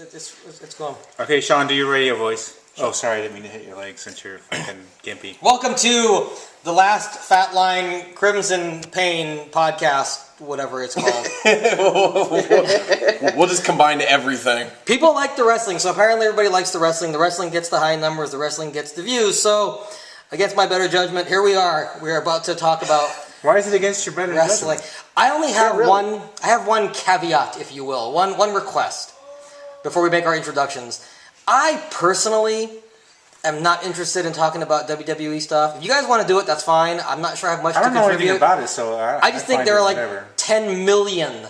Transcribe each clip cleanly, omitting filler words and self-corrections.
It's going. Okay, Sean, do your radio voice. Oh, sorry, I didn't mean to hit your leg since you're fucking gimpy. Welcome to the last Fatline Krymzon Pain podcast, whatever it's called. We'll just combine everything. People like the wrestling, so apparently everybody likes the wrestling. The wrestling gets the high numbers, the wrestling gets the views. So, against my better judgment, here we are. We're about to talk about Why is it against your better wrestling. judgment? I only have one. I have one caveat, if you will, one request before we make our introductions. I personally am not interested in talking about WWE stuff. If you guys want to do it, that's fine. I'm not sure I have much to contribute. I don't know anything about it, so I just think there are like 10 million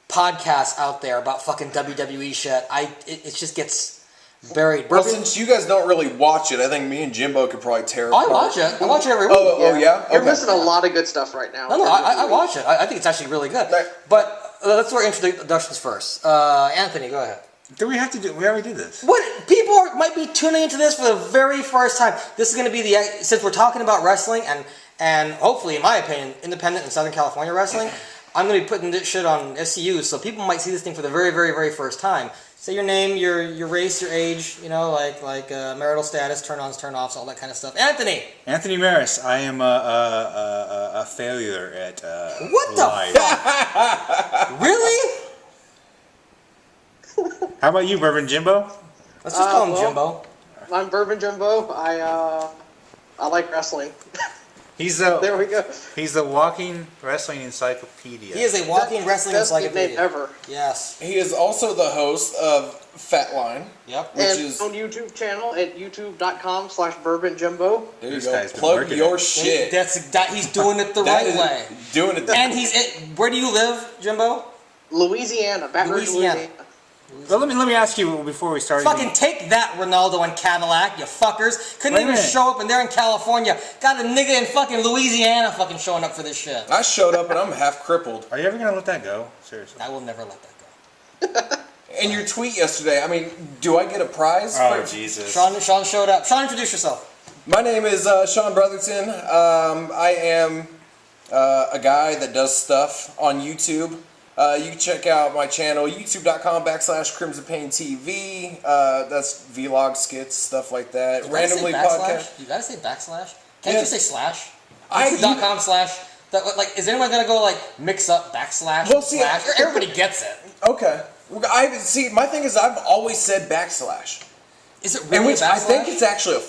podcasts out there about fucking WWE shit. It just gets buried. Well, since you guys don't really watch it, I think me and Jimbo could probably tear it apart. I watch it. I watch it every week. Oh, yeah? You're missing a lot of good stuff right now. No, I watch it. I think it's actually really good. But let's do our introductions first. Anthony, go ahead. Do we have to do? We already did this. What people might be tuning into this for the very first time. This is going to be since we're talking about wrestling and hopefully, in my opinion, independent in Southern California wrestling. I'm going to be putting this shit on SCU, so people might see this thing for the very, very, very first time. Say your name, your race, your age, like marital status, turn-ons, turn-offs, all that kind of stuff. Anthony Maris. I am a failure at what the fuck? Really? How about you, Bourbon Jimbo? Let's just call him Jimbo. I'm Bourbon Jimbo. I like wrestling. There we go. He's the walking wrestling encyclopedia. He is a walking wrestling best encyclopedia. nickname ever. Yes. He is also the host of Fatline. Yep. Which and is on YouTube channel at youtube.com/bourbonjimbo. There you go. Plug your shit. He's doing it the right way. Doing it. And where do you live, Jimbo? Louisiana, Baton Rouge, Louisiana. Well, let me ask you before we start. Fucking take that, Renaldo and Kadillak, you fuckers. Couldn't even show up and they're in California. Got a nigga in fucking Louisiana fucking showing up for this shit. I showed up and I'm half crippled. Are you ever going to let that go? Seriously. I will never let that go. And your tweet yesterday, I mean, do I get a prize? Oh, Jesus. Sean showed up. Sean, introduce yourself. My name is Sean Brotherton. I am a guy that does stuff on YouTube. You can check out my channel, youtube.com/Krymzon Pain TV. That's vlog skits, stuff like that. Randomly podcast. You gotta say backslash? Can't you say slash? YouTube.com / is anyone gonna go like mix up backslash well, see, slash? Everybody gets it. Okay. My thing is I've always said backslash. Is it really a backslash? I think it's actually a /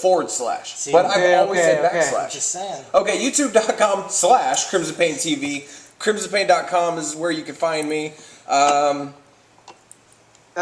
See, but I've always said backslash. I'm just saying. Okay, youtube.com/Krymzon Pain TV. KrymzonPain.com is where you can find me. That's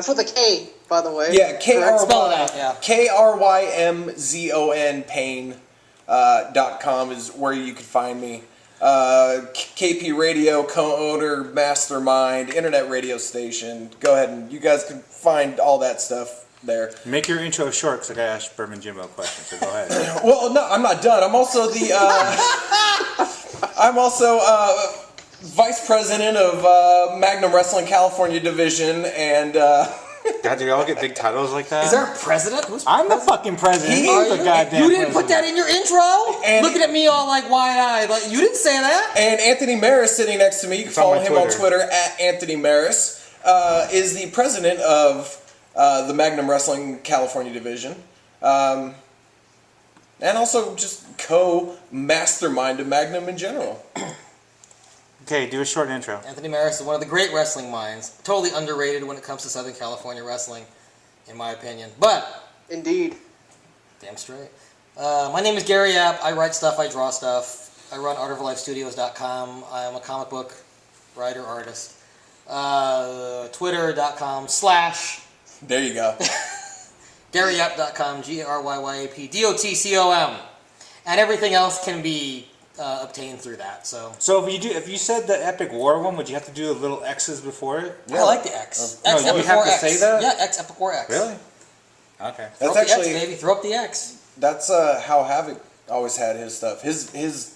with a K, by the way. Yeah, KRYMZON Pain.com is where you can find me. KP Radio, co-owner, mastermind, internet radio station. Go ahead and you guys can find all that stuff there. Make your intro short because I got to ask Bourbon Jimbo a question, so go ahead. Well, no, I'm not done. I'm also the... Vice President of Magnum Wrestling California Division, and God, do we all get big titles like that? Is there a president? I'm the fucking president. You didn't put that in your intro? And looking at me all like wide-eyed. Like, you didn't say that. And Anthony Maris sitting next to me, you can follow him on Twitter at Anthony Maris, is the president of the Magnum Wrestling California Division. And also just co-mastermind of Magnum in general. Okay, do a short intro. Anthony Maris is one of the great wrestling minds. Totally underrated when it comes to Southern California wrestling, in my opinion. But indeed, damn straight. My name is Gary App. I write stuff. I draw stuff. I run artoflifestudios.com. I am a comic book writer artist. Twitter.com/ There you go. GaryApp.com. GaryYapDotcom. And everything else can be obtained through that. So if you said the Epic War one, would you have to do a little X's before it? Yeah. I like the X. X Epic you have War to X. say that? Yeah, X Epic War X. Really? Okay. Throw up the X, baby. Throw up the X. That's how Havoc always had his stuff. His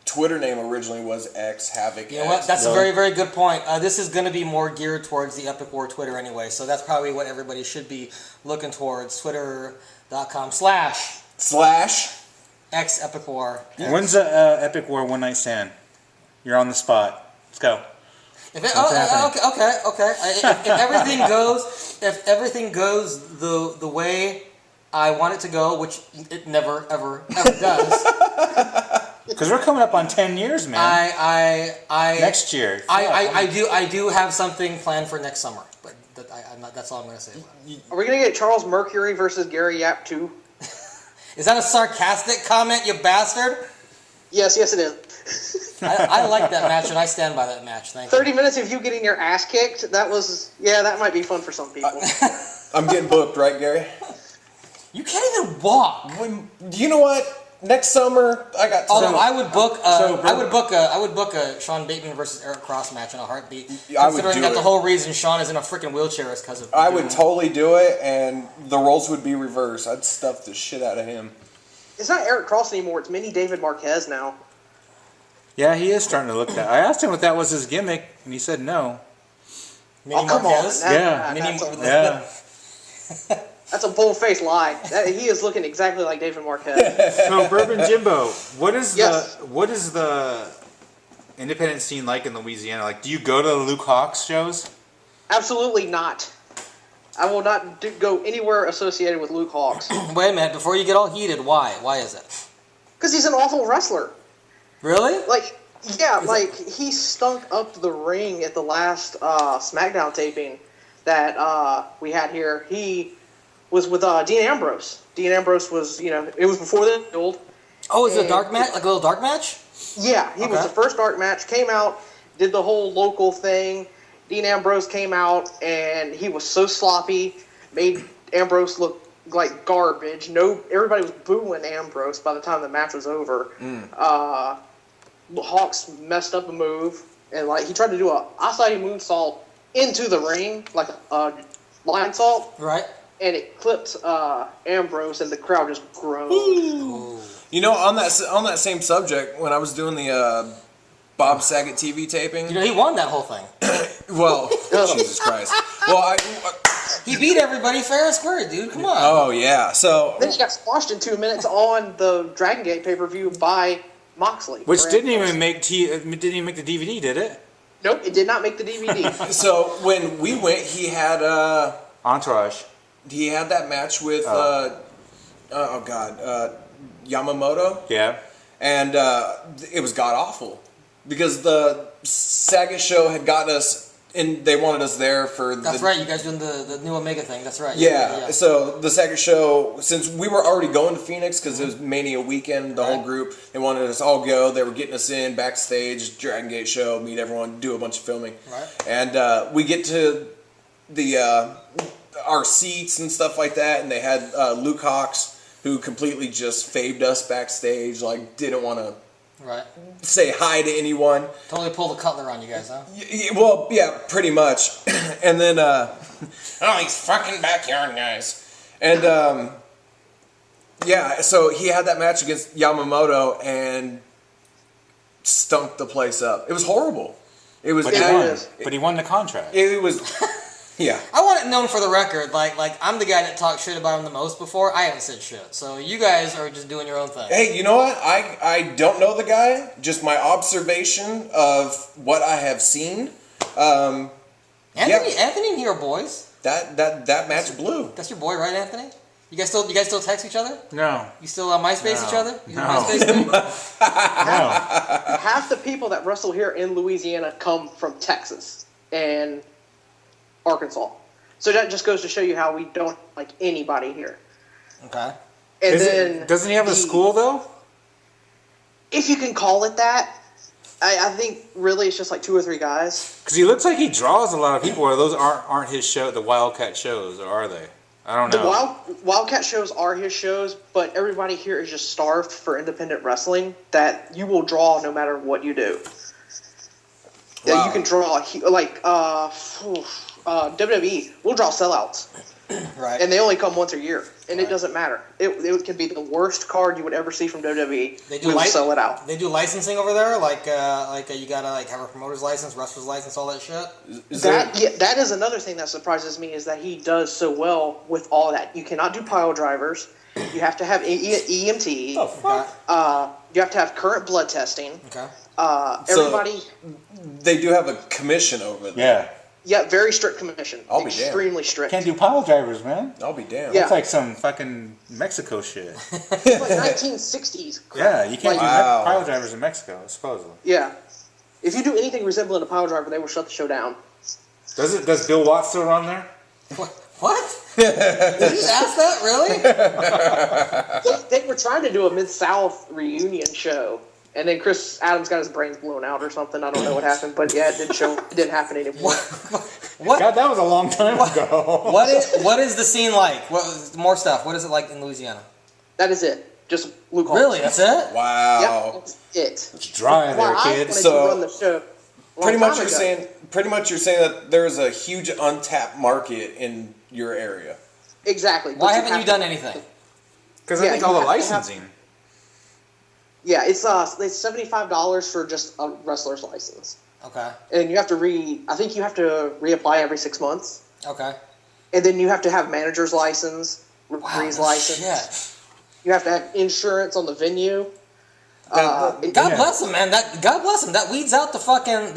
Twitter name originally was X Havoc. You know what? That's a very, very good point. This is going to be more geared towards the Epic War Twitter anyway, so that's probably what everybody should be looking towards. Twitter.com/ X Epic War. When's the Epic War one night stand? You're on the spot. Let's go. Okay. If everything goes the way I want it to go, which it never ever does. Because we're coming up on 10 years, man. Next year. I do have something planned for next summer, but that's all I'm gonna say about it. Are we gonna get Charles Mercury versus Gary Yap too? Is that a sarcastic comment, you bastard? Yes, it is. I like that match, and I stand by that match. Thank you. 30 minutes of you getting your ass kicked. That might be fun for some people. I'm getting booked, right, Gary? You can't even walk. You know what? Next summer, I got. Although I would book a Sean Bateman versus Eric Cross match in a heartbeat. Considering that the whole reason Sean is in a freaking wheelchair is because of. I would totally do it, and the roles would be reversed. I'd stuff the shit out of him. It's not Eric Cross anymore. It's Mini David Marquez now. Yeah, he is starting to look that. I asked him if that was his gimmick, and he said no. Mini come Marquez? on. Yeah. That's a bold-faced lie. He is looking exactly like David Marquez. So, Bourbon Jimbo, what is Yes. the independent scene like in Louisiana? Like, do you go to the Luke Hawx shows? Absolutely not. I will not go anywhere associated with Luke Hawx. Wait a minute, before you get all heated, why? Why is it? Because he's an awful wrestler. Really? He stunk up the ring at the last Smackdown taping that we had here. He was with Dean Ambrose. Dean Ambrose was, it was before the build. Oh, is it a dark match? Like a little dark match? Yeah, he was the first dark match. Came out, did the whole local thing. Dean Ambrose came out, and he was so sloppy, made Ambrose look like garbage. Everybody was booing Ambrose by the time the match was over. Hawx messed up a move, and he tried to do a Asai moonsault into the ring, like a line salt. Right. And it clipped Ambrose, and the crowd just groaned. Ooh. On that same subject, when I was doing the Bob Saget TV taping, he won that whole thing. Well, Jesus Christ. Well, he beat everybody fair and square, dude. Come on. Oh yeah. So then he got squashed in 2 minutes on the Dragon Gate pay-per-view by Moxley, which didn't even make the DVD, did it? Nope, it did not make the DVD. So when we went, he had Entourage. He had that match with Yamamoto. Yeah. And it was god awful because the Saget show had got us, and they wanted us there for. That's right. You guys doing the new Omega thing. That's right. Yeah. So the Saget show, since we were already going to Phoenix because it was Mania weekend, the whole group, they wanted us all go. They were getting us in backstage, Dragon Gate show, meet everyone, do a bunch of filming. Right. And we get to the our seats and stuff like that, and they had Luke Hawx, who completely just faved us backstage, didn't want to say hi to anyone. Totally pulled the Cutler on you guys, huh? Well, yeah, pretty much. And then, these fucking backyard guys. And, so he had that match against Yamamoto and stunk the place up. It was horrible. It was. But he won. But he won the contract. It was. Yeah. I want it known for the record, like I'm the guy that talked shit about him the most before. I haven't said shit. So you guys are just doing your own thing. Hey, you know what? I don't know the guy. Just my observation of what I have seen. Anthony and here, boys. That match blew. That's your boy, right, Anthony? You guys still text each other? No. You still MySpace each other? You No. MySpace thing? No. Half the people that wrestle here in Louisiana come from Texas and Arkansas. So that just goes to show you how we don't like anybody here. Okay. And doesn't he have a school though? If you can call it that, I think really it's just 2 or 3 guys. Because he looks like he draws a lot of people. Or those aren't his show, the WildKat shows, or are they? I don't know. The WildKat shows are his shows, but everybody here is just starved for independent wrestling that you will draw no matter what you do. Wow. You can draw WWE. We'll draw sellouts. Right. And they only come once a year, and it doesn't matter. It can be the worst card you would ever see from WWE. They do we will sell it out. They do licensing over there, like you gotta like have a promoter's license, wrestler's license, all that shit. That is another thing that surprises me is that he does so well with all that. You cannot do pile drivers. You have to have EMT. Oh fuck! You have to have current blood testing. Okay. Everybody. They do have a commission over there. Yeah. Yeah, very strict commission. I'll be damned. Extremely strict. Can't do pile drivers, man. I'll be damned. Yeah. That's like some fucking Mexico shit. It's like 1960s. crap. Yeah, you can't do Wow. pile drivers in Mexico, supposedly. Yeah. If you do anything resembling a pile driver, they will shut the show down. Does Bill Watts still run there? What? Did you ask that? Really? They were trying to do a Mid-South reunion show, and then Chris Adams got his brains blown out or something. I don't know what happened, but yeah, it didn't happen anymore. What? God, that was a long time ago. What is the scene like? More stuff. What is it like in Louisiana? That is it. Just Luke Hawx. Really? That's it? Wow. Yeah, that's it. It's dry there, Well, I kid. wanted So, to run the show a long Pretty much time you're ago. saying that there is a huge untapped market in your area. Exactly. Why but haven't you have done to- anything? Because Yeah, I think you all the have to have- licensing. Yeah, it's $75 for just a wrestler's license, Okay. and you have to I think you have to reapply every 6 months, Okay. and then you have to have manager's license, Wow. referee's no license. Shit. You have to have insurance on the venue. God Yeah. bless him, man. God bless him. That weeds out the fucking.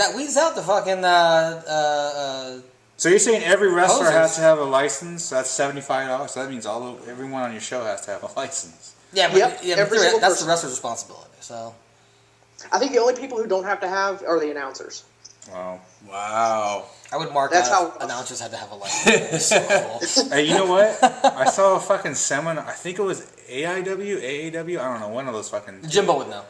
So you're saying every wrestler Posers. has to have a license? That's $75. So that means everyone on your show has to have a license. Yeah, but Yep, yeah, every but single that's person. the wrestler's responsibility. So I think the only people who don't have to have are the announcers. Wow. Wow. I would mark That's out how- announcers had to have a license. It's so cool. Hey, you know what? I saw a fucking seminar. I think it was AAW. I don't know. One of those fucking. Jimbo would know.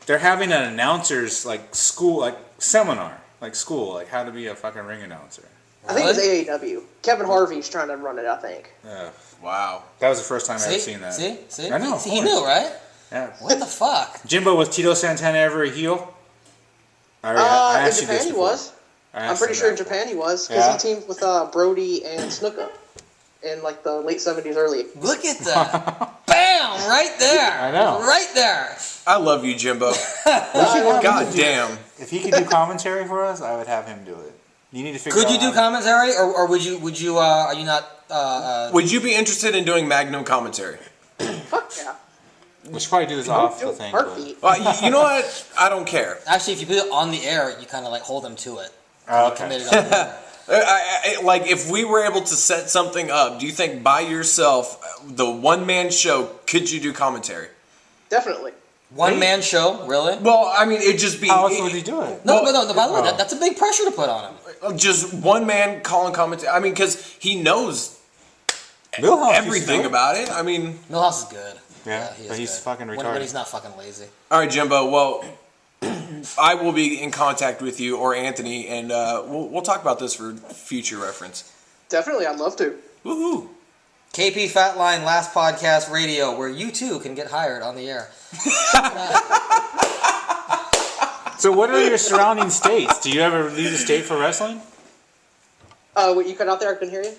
They're having an announcers school seminar school how to be a fucking ring announcer. I think it was AAW. Kevin Harvey's trying to run it, I think. Yeah. Wow. That was the first time I See? ever seen that. See? I know, of He course. knew, right? Yeah. What the fuck? Jimbo, was Tito Santana ever a heel? I In asked you Japan this he before. was. I I'm asked pretty him sure in that Japan he was, because Yeah? he teamed with Brody and Snuka in like the late 70s, early 80s. Look at that. Bam! Right there. I know. Right there. I love you, Jimbo. before. God damn. If he could do commentary for us, I would have him do it. You need to figure Could out you do how- commentary, or would you? Are you not? Would you be interested in doing Magnum commentary? Fuck yeah. We should probably do this off the thing. but- Heartbeat. Well, you know what? I don't care. Actually, if you put it on the air, you kind of hold them to it. Oh, okay. Committed on the air. Like, if we were able to set something up, do you think by yourself, the one-man show, could you do commentary? Definitely. One man show, really? Well, I mean, it'd just be... How else would he do it? No, Well, no. By the way, oh. that's a big pressure to put on him. Just one man calling commentary. I mean, because he knows Millhouse used to everything do it. about it. I mean... Millhouse is good. Yeah, he but is he's good. fucking When retarded. he's not fucking lazy. All right, Jimbo. Well, I will be in contact with you or Anthony, and we'll talk about this for future reference. Definitely, I'd love to. Woohoo! KP Fatline Last Podcast Radio, where you too can get hired on the air. So what are your surrounding states? Do you ever leave the state for wrestling? What, you cut out there? I couldn't hear you.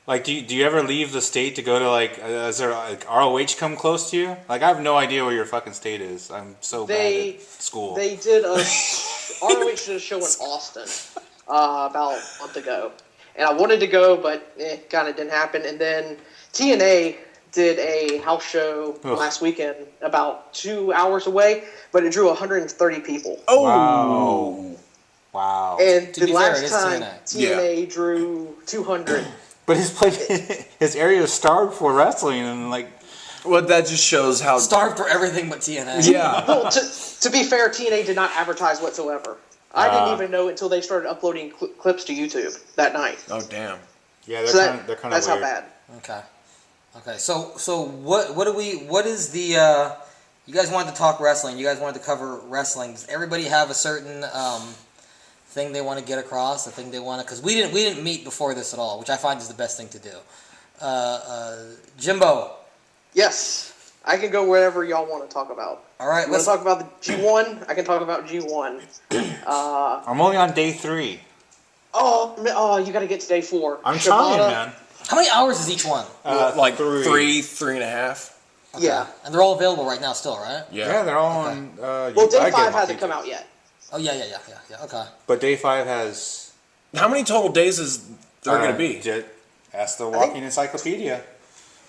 Like, do you ever leave the state to go to, is there, ROH come close to you? I have no idea where your fucking state is. I'm so They- bad at school. They did ROH did a show in Austin about a month ago. And I wanted to go, but kind of didn't happen. And then TNA did a house show Ugh. last weekend about 2 hours away, but it drew 130 people. Oh! Wow. And To the be fair, it last is time TNA. TNA drew 200. But his area is starved for wrestling, and Well, that just shows how... Starved for everything but TNA. Yeah. Well, to be fair, TNA did not advertise whatsoever. I didn't even know until they started uploading clips to YouTube that night. Oh, damn. yeah, So they're kind of weird. that's how bad. Okay. So what is the you guys wanted to talk wrestling, you guys wanted to cover wrestling. Does everybody have a certain thing they want to get across, a thing they want to, because we didn't meet before this at all, which I find is the best thing to do. Jimbo. Yes, I can go wherever y'all want to talk about. All right, You want let's to talk about the G1? I can talk about G1. I'm only on day 3. Oh, you got to get to day 4. I'm trying, man. How many hours is each one? like three. 3.5. Okay. Yeah. And they're all available right now still, right? Yeah, they're all on. Well, day I get 5 them on hasn't come YouTube. out yet. Oh, yeah. Okay. But day 5 has. How many total days is there going to be? Ask the think- Walking Encyclopedia.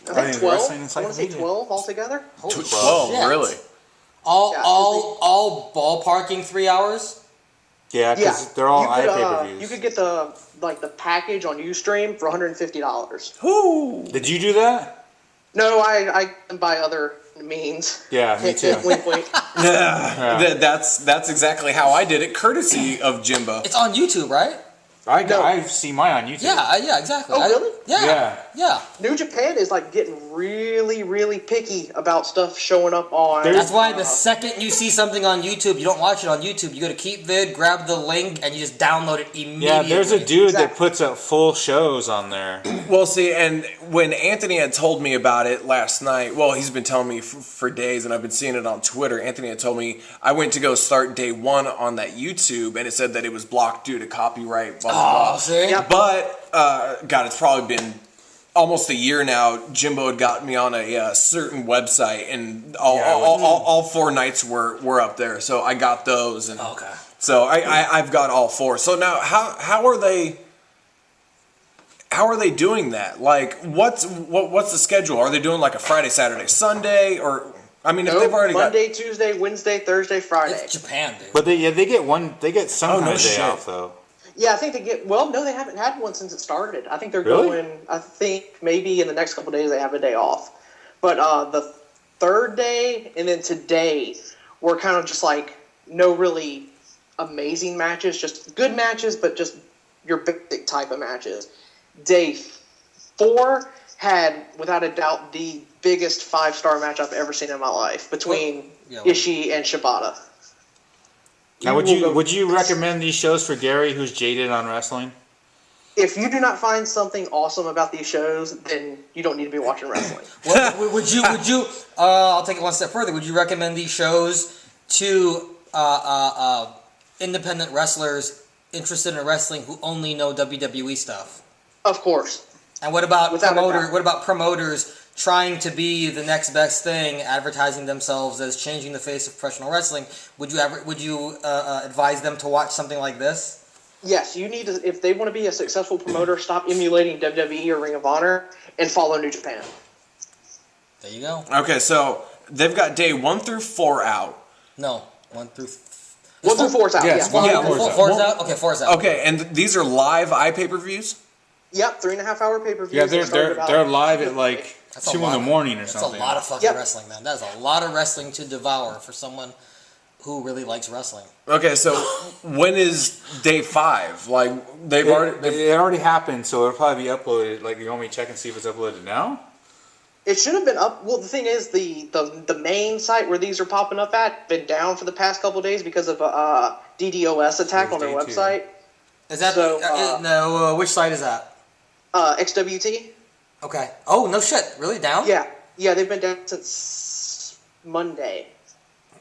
I I mean, think the 12. Wrestling I want to say Encyclopedia. 12 altogether. Holy 12, shit. really? All ballparking 3 hours? Yeah, because they're all you could, iPay-per-views. you could get the package on Ustream for $150. Whoo! Did you do that? No, I can buy other means. Yeah, me too. Wink, wink. That's exactly how I did it, courtesy of Jimbo. It's on YouTube, right? I see mine on YouTube. Yeah, exactly. Oh, really? Yeah. New Japan is getting really, really picky about stuff showing up on. That's why the second you see something on YouTube, you don't watch it on YouTube. You go to KeepVid, grab the link, and you just download it immediately. Yeah, there's a dude that Exactly. puts up full shows on there. Well, see, and when Anthony had told me about it last night, well, he's been telling me for days, and I've been seeing it on Twitter. Anthony had told me I went to go start day 1 on that YouTube, and it said that it was blocked due to copyright, blah, blah, blah. See? Yep. But, God, it's probably been almost a year now. Jimbo had got me on a certain website, and all 4 nights were up there, so I got those. And Okay. so I've got all 4. So now, how are they doing that? Like, what's the schedule? Are they doing like a Friday, Saturday, Sunday, or I mean, if Nope, they've already Monday, Tuesday, Wednesday, Thursday, Friday. It's Japan, dude. But they get some Oh, kind no of day shit. off though. Yeah, I think they get. Well, no, they haven't had one since it started. I think they're Really? going. I think maybe in the next couple of days they have a day off. But the third day and then today were kind of just no really amazing matches, just good matches, but just your basic type of matches. Day 4 had, without a doubt, the biggest 5-star match I've ever seen in my life between Ishii and Shibata. Now, would you recommend these shows for Gary, who's jaded on wrestling? If you do not find something awesome about these shows, then you don't need to be watching wrestling. Would you? I'll take it one step further. Would you recommend these shows to independent wrestlers interested in wrestling who only know WWE stuff? Of course. And what about Without a doubt. What about promoters trying to be the next best thing, advertising themselves as changing the face of professional wrestling? Would you advise them to watch something like this? Yes, you need to. If they want to be a successful promoter, stop emulating WWE or Ring of Honor and follow New Japan. There you go. Okay, so they've got day 1 through 4 out. No, 1 through. 1 through 4 is out. Yes, Yeah. one- Yeah, Four's out. Okay, 4's out. Okay, and these are live iPay-per-views? Yep, 3.5-hour pay-per-views. Yeah, that started they're about- live at like That's a 2 in lot the of- morning or That's something. a lot of fucking Yep. wrestling, man. That is a lot of wrestling to devour for someone who really likes wrestling. Okay, so when is day 5? Like, they've already... It already happened, so it'll probably be uploaded. Like, you want me to check and see if it's uploaded now? It should have been up. Well, the thing is, the main site where these are popping up at been down for the past couple of days because of a DDoS attack on their Day 2. website. Is that So, no? Which site is that? XWT. Okay. Oh no shit! Really down? Yeah, they've been down since Monday.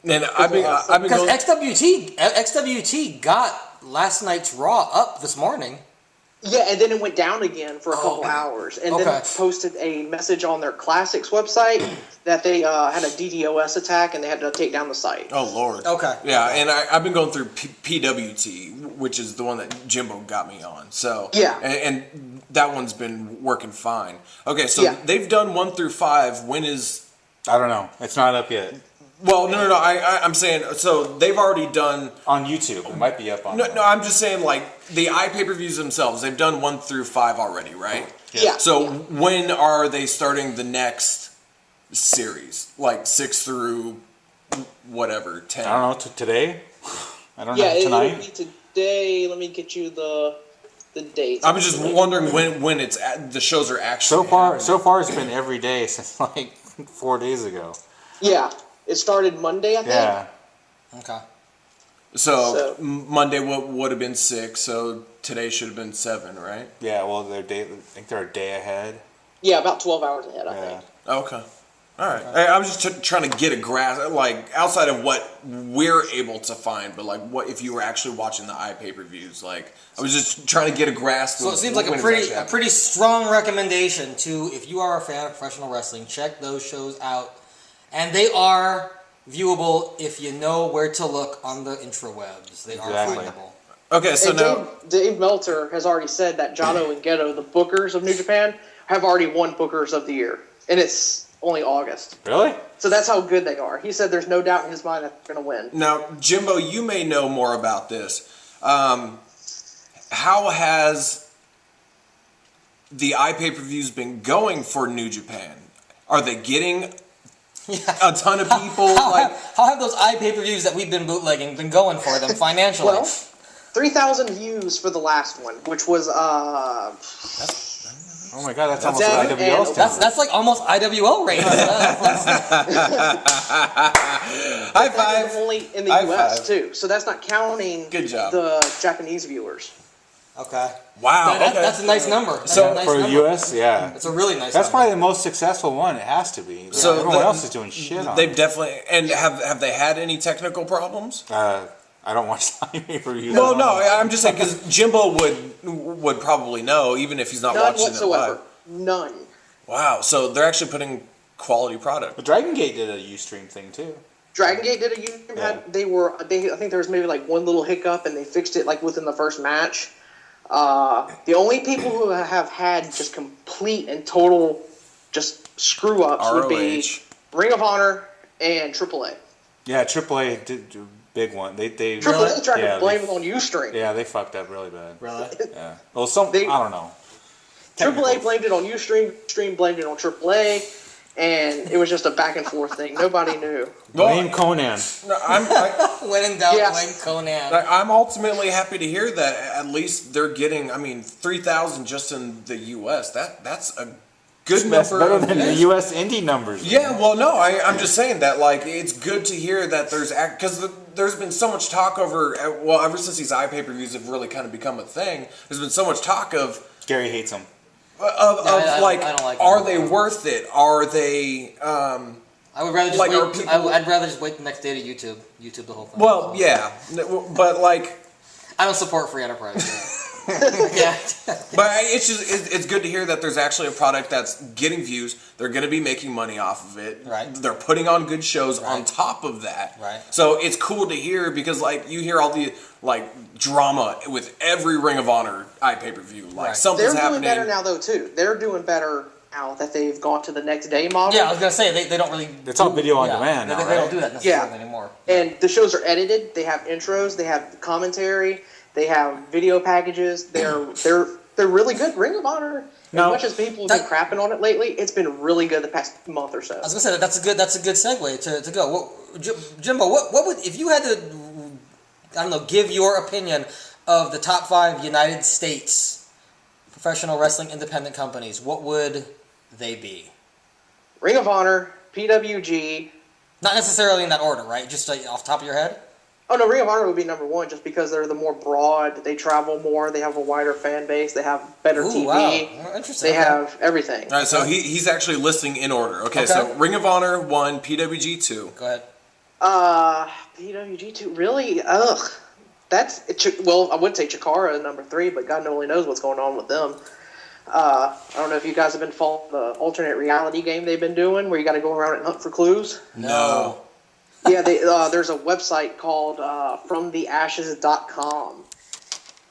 And I've been Because going... XWT got last night's Raw up this morning. Yeah, and then it went down again for a couple hours, and then posted a message on their Classics website that they had a DDoS attack and they had to take down the site. Oh, Lord. Okay. Yeah, and I've been going through PWT, which is the one that Jimbo got me on. So Yeah. and that one's been working fine. Okay, so Yeah. they've done 1 through 5. When is... I don't know. It's not up yet. Well, no. I'm saying, so they've already done... On YouTube. It might be up on No, I'm just saying, like, the iPay-per-views themselves, they've done 1 through 5 already, right? Yeah. So when are they starting the next series? Like 6 through whatever, 10? I don't know. Today? I don't Yeah, know. it'll Tonight? be today. Let me get you the dates. I was just wondering when it's the shows are actually So far it's been every day since like 4 days ago. Yeah, it started Monday, I think. Yeah. Okay. So Monday would have been 6, so today should have been 7, right? Yeah, well I think they're a day ahead. Yeah, about 12 hours ahead, I Yeah. think. Okay. All right. I was just trying to get a grasp, like outside of what we're able to find, but like what if you were actually watching the iPay-per-views? Like I was just trying to get a grasp. So it seems like a pretty strong recommendation to, if you are a fan of professional wrestling, check those shows out, and they are viewable if you know where to look on the intrawebs. They are findable. Okay, so now Dave Meltzer has already said that Jado and Geto, the bookers of New Japan, have already won Bookers of the Year, and it's only August. Really? So that's how good they are. He said there's no doubt in his mind that they're going to win. Now, Jimbo, you may know more about this. How has the iPay-per-views been going for New Japan? Are they getting a ton of people? How have those iPay-per-views that we've been bootlegging been going for them financially? Well, 3,000 views for the last one, which was Oh my god, that's almost IWL standard. That's like almost IWL ratings. High five. Only in the High U.S. five. too, so that's not counting Good job. the Japanese viewers. Okay. Wow. That's a nice number. That's So a nice For number. US, yeah. It's a really nice That's number. probably the most successful one. It has to be. So Everyone else is doing shit on They've it. definitely. And have they had any technical problems? I don't watch the pay-per-views. Well, no. I'm just saying because Jimbo would probably know, even if he's not None watching whatsoever. it live. None. Wow. So they're actually putting quality product. But Dragon Gate did a Ustream thing too. Dragon Gate did a YouTube. Yeah. I think there was maybe like one little hiccup, and they fixed it like within the first match. The only people who have had just complete and total just screw ups would be Ring of Honor and AAA. Yeah, AAA did do a big one. They AAA tried to blame it on Ustream. Yeah, they fucked up really bad. Really? Yeah. Well, I don't know. AAA blamed it on Ustream. Ustream blamed it on AAA, and it was just a back and forth thing. Nobody knew. Blame Conan. No, When in doubt, Yes. blame Conan. I'm ultimately happy to hear that at least they're getting. 3,000 just in the U.S. That's a good That's number. better than the US indie numbers. Yeah, well, no, I'm just saying that, like, it's good to hear that because there's been so much talk ever since these iPay-per-views have really kind of become a thing, there's been so much talk of Gary hates them. I don't like are them. they worth it? Are they, I would rather just like, are wait. people- I'd rather just wait the next day to YouTube the whole thing. well, So. yeah, but, like, I don't support free enterprise. Yeah. but it's good to hear that there's actually a product that's getting views. They're going to be making money off of it. Right. They're putting on good shows on top of that. Right. So it's cool to hear because like you hear all the like drama with every Ring of Honor iPay-per-view. Like something's They're happening. doing better now, though, too. They're doing better now that they've gone to the next day model. Yeah, I was gonna say they don't really. It's all video on demand now, They don't right? do that necessarily anymore. And the shows are edited. They have intros. They have commentary. They have video packages. They're really good. Ring of Honor. No, as much as people have been crapping on it lately, it's been really good the past month or so. I was gonna say that's a good segue to go. Jimbo, what would if you had to, I don't know, give your opinion of the top 5 United States professional wrestling independent companies? What would they be? Ring of Honor, PWG. Not necessarily in that order, right? Just off the top of your head. Oh no, Ring of Honor would be number 1 just because they're the more broad. They travel more. They have a wider fan base. They have better TV. Wow. Interesting. They have everything. All right, so he's actually listing in order. Okay, so Ring of Honor 1, PWG 2. Go ahead. PWG 2, really? Ugh. Well, I would say Chikara number 3, but God only knows what's going on with them. I don't know if you guys have been following the alternate reality game they've been doing, where you got to go around and hunt for clues. No. Yeah, there's a website called FromTheAshes.com,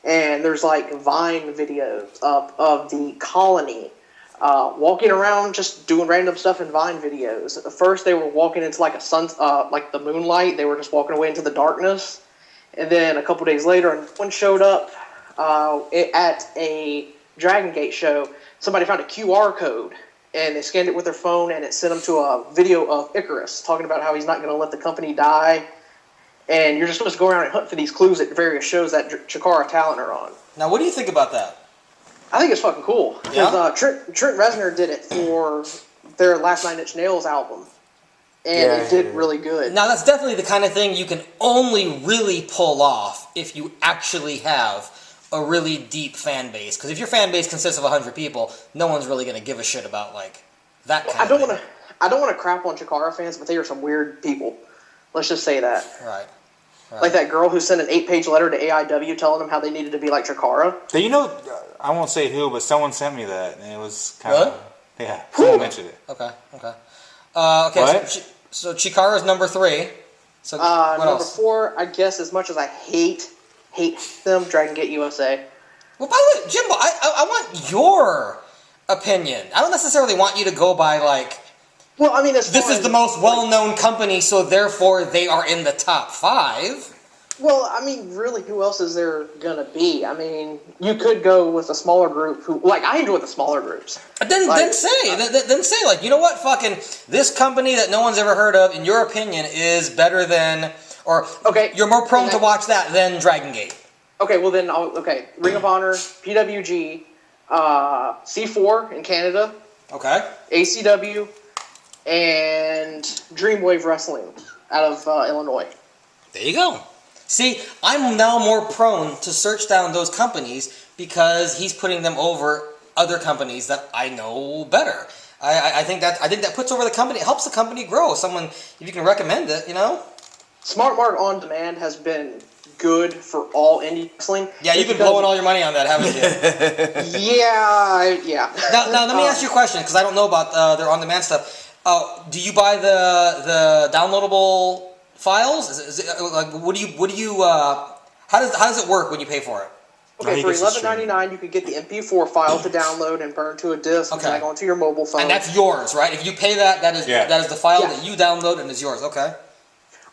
and there's like Vine videos up of the colony walking around just doing random stuff in Vine videos. At first, they were walking into like like the moonlight. They were just walking away into the darkness, and then a couple days later, one showed up at a Dragon Gate show. Somebody found a QR code. And they scanned it with their phone, and it sent them to a video of Icarus talking about how he's not going to let the company die. And you're just supposed to go around and hunt for these clues at various shows that Chikara talent are on. Now, what do you think about that? I think it's fucking cool. Because Trent Reznor did it for their last Nine Inch Nails album. And it did really good. Now, that's definitely the kind of thing you can only really pull off if you actually have a really deep fan base. Because if your fan base consists of 100 people, no one's really going to give a shit about like that kind of thing. I don't want to crap on Chikara fans, but they are some weird people. Let's just say that. Right. Like that girl who sent an 8-page letter to AIW telling them how they needed to be like Chikara. You know, I won't say who, but someone sent me that, and it was kind of... Yeah, someone mentioned it. Okay. What? So Chikara is number 3. So what number else? 4, I guess, as much as I hate them, Dragon Gate USA. Well, by the way, Jimbo, I want your opinion. I don't necessarily want you to go by like. Well, I mean, This is the most well-known company, so therefore they are in the top 5. Well, I mean, really, who else is there gonna be? I mean, you could go with a smaller group who, like, I enjoy the smaller groups. Then say, like, you know what, fucking, this company that no one's ever heard of, in your opinion, is better than, or you're more prone to watch that than Dragon Gate. Okay, well then, Ring of Honor, PWG, C4 in Canada, Okay. ACW, and Dreamwave Wrestling out of Illinois. There you go. See, I'm now more prone to search down those companies because he's putting them over other companies that I know better. I think that puts over the company. It helps the company grow. Someone, if you can recommend it, you know. Smart Mark On Demand has been good for all indie wrestling. Yeah, you've been blowing all your money on that, haven't you? Yeah. Now let me ask you a question because I don't know about their on-demand stuff. Do you buy the downloadable files? Is it like what do you how does it work when you pay for it? Okay, for $11.99 you could get the MP4 file to download and burn to a disc and tag onto your mobile phone. And that's yours, right? If you pay that is the file that you download and is yours. Okay.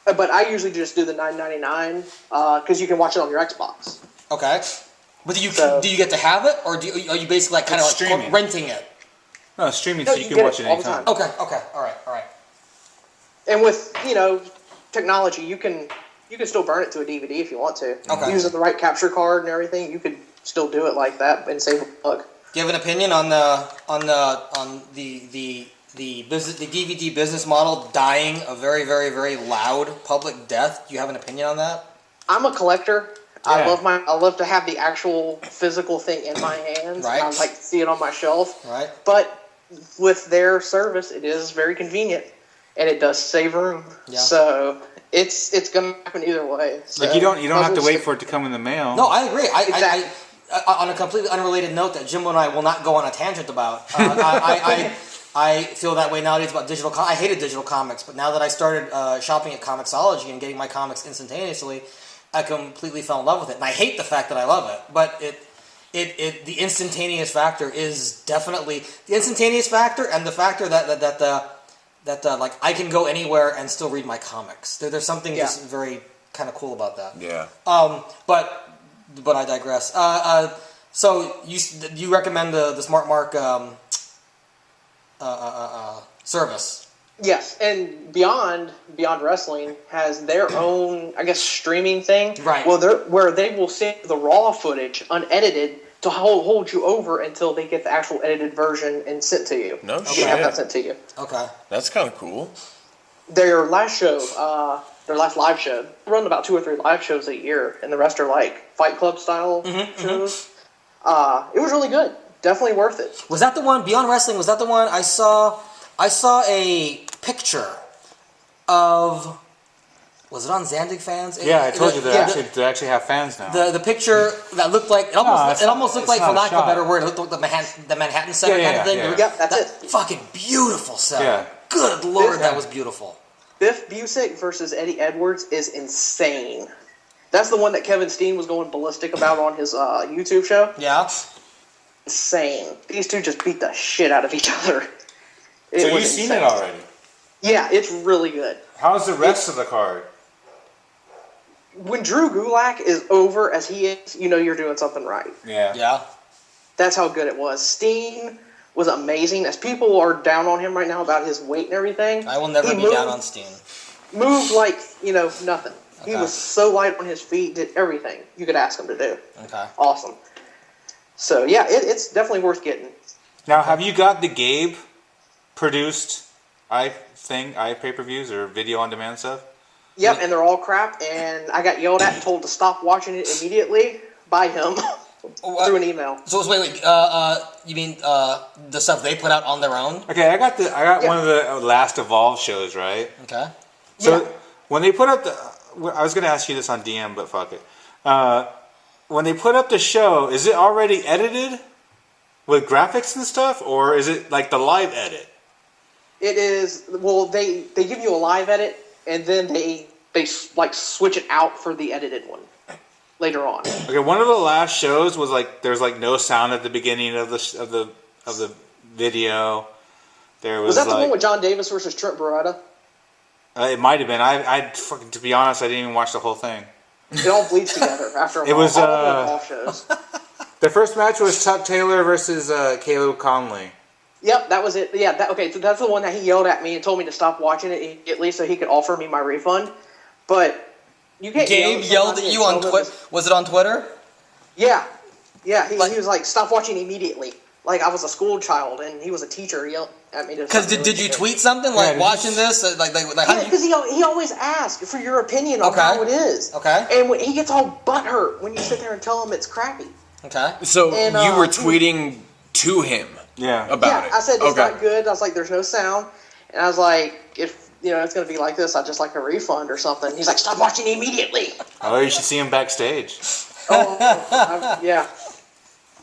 But I usually just do the $9.99 because you can watch it on your Xbox. Okay. But do you get to have it, or are you basically like kind of like streaming. renting it? No, it's streaming, so you can watch it anytime. Okay. All right. And with technology, you can still burn it to a DVD if you want to. Okay. Using the right capture card and everything, you could still do it like that and save a buck. Do you have an opinion on the DVD business model dying a very, very, very loud public death? Do you have an opinion on that? I'm a collector. Yeah. I love to have the actual physical thing in my hands. Right. And I like to see it on my shelf. Right. But with their service, it is very convenient, and it does save room. Yeah. So it's gonna happen either way. So, Like you don't have to wait for it to come in the mail. No, I agree. Exactly. I on a completely unrelated note that Jimbo and I will not go on a tangent about. I feel that way nowadays about digital. I hated digital comics, but now that I started shopping at Comixology and getting my comics instantaneously, I completely fell in love with it. And I hate the fact that I love it, but the instantaneous factor is definitely the instantaneous factor, and the factor that like I can go anywhere and still read my comics. There's something just very kind of cool about that. Yeah. But I digress. So you recommend the Smart Mark service? Yes, and Beyond Wrestling has their own, I guess, streaming thing. Right. Well, where they will send the raw footage unedited to hold you over until they get the actual edited version and sent to you. No You shit. have that sent to you. Okay. That's kind of cool. Their last show, their last live show, they run about 2 or 3 live shows a year, and the rest are like Fight Club style shows. It was really good. Definitely worth it. Was that the one, Beyond Wrestling, was that the one I saw a picture of, was it on Zandig Fans? Yeah, I told you they actually have fans now. The picture that looked like, it almost looked like, for lack of a better word, it looked like the Manhattan Center kind of thing. Yeah, that's it. Fucking beautiful set. Yeah. Good lord, that was beautiful. Biff Busick versus Eddie Edwards is insane. That's the one that Kevin Steen was going ballistic about on his YouTube show. Yeah. Insane. These two just beat the shit out of each other. So you've seen it already? Yeah, it's really good. How's the rest of the card? When Drew Gulak is over as he is, you know you're doing something right. Yeah. Yeah. That's how good it was. Steen was amazing. As people are down on him right now about his weight and everything. I will never be down on Steen. Moved like, nothing. Okay. He was so light on his feet, did everything you could ask him to do. Okay. Awesome. So, yeah, it's definitely worth getting. Now, have you got the Gabe produced pay-per-views or video on demand stuff? Yep, and they're all crap, and I got yelled at and told to stop watching it immediately by him. through an email. So wait. You mean the stuff they put out on their own? Okay, I got one of the last Evolve shows, right? Okay. So when they put up I was gonna ask you this on DM, but fuck it. When they put up the show, is it already edited with graphics and stuff, or is it like the live edit? It is. Well, they give you a live edit, and then they like switch it out for the edited one later on. Okay, one of the last shows was like there's like no sound at the beginning of the video. There was that the like, one with John Davis versus Trent Beretta? It might have been. I fucking, to be honest, I didn't even watch the whole thing. It all bleeds together after a while. It was all shows. the first match was Chuck Taylor versus Caleb Conley. Yep, that was it. Yeah, okay, so that's the one that he yelled at me and told me to stop watching it immediately so he could offer me my refund. But you can't. Gabe yelled at you on Twitter. Was it on Twitter? Yeah. He was like, stop watching immediately. Like I was a school child and he was a teacher. He yelled at me to. Because did you tweet something like watching this? Like yeah, because he always asks for your opinion on how it is. Okay. And when he gets all butthurt when you sit there and tell him it's crappy. Okay. So you were tweeting to him. Yeah. About it. I said it's not good. I was like, there's no sound, and I was like, if it's gonna be like this, I'd just like a refund or something. He's like, stop watching immediately. Oh, you should see him backstage. Yeah.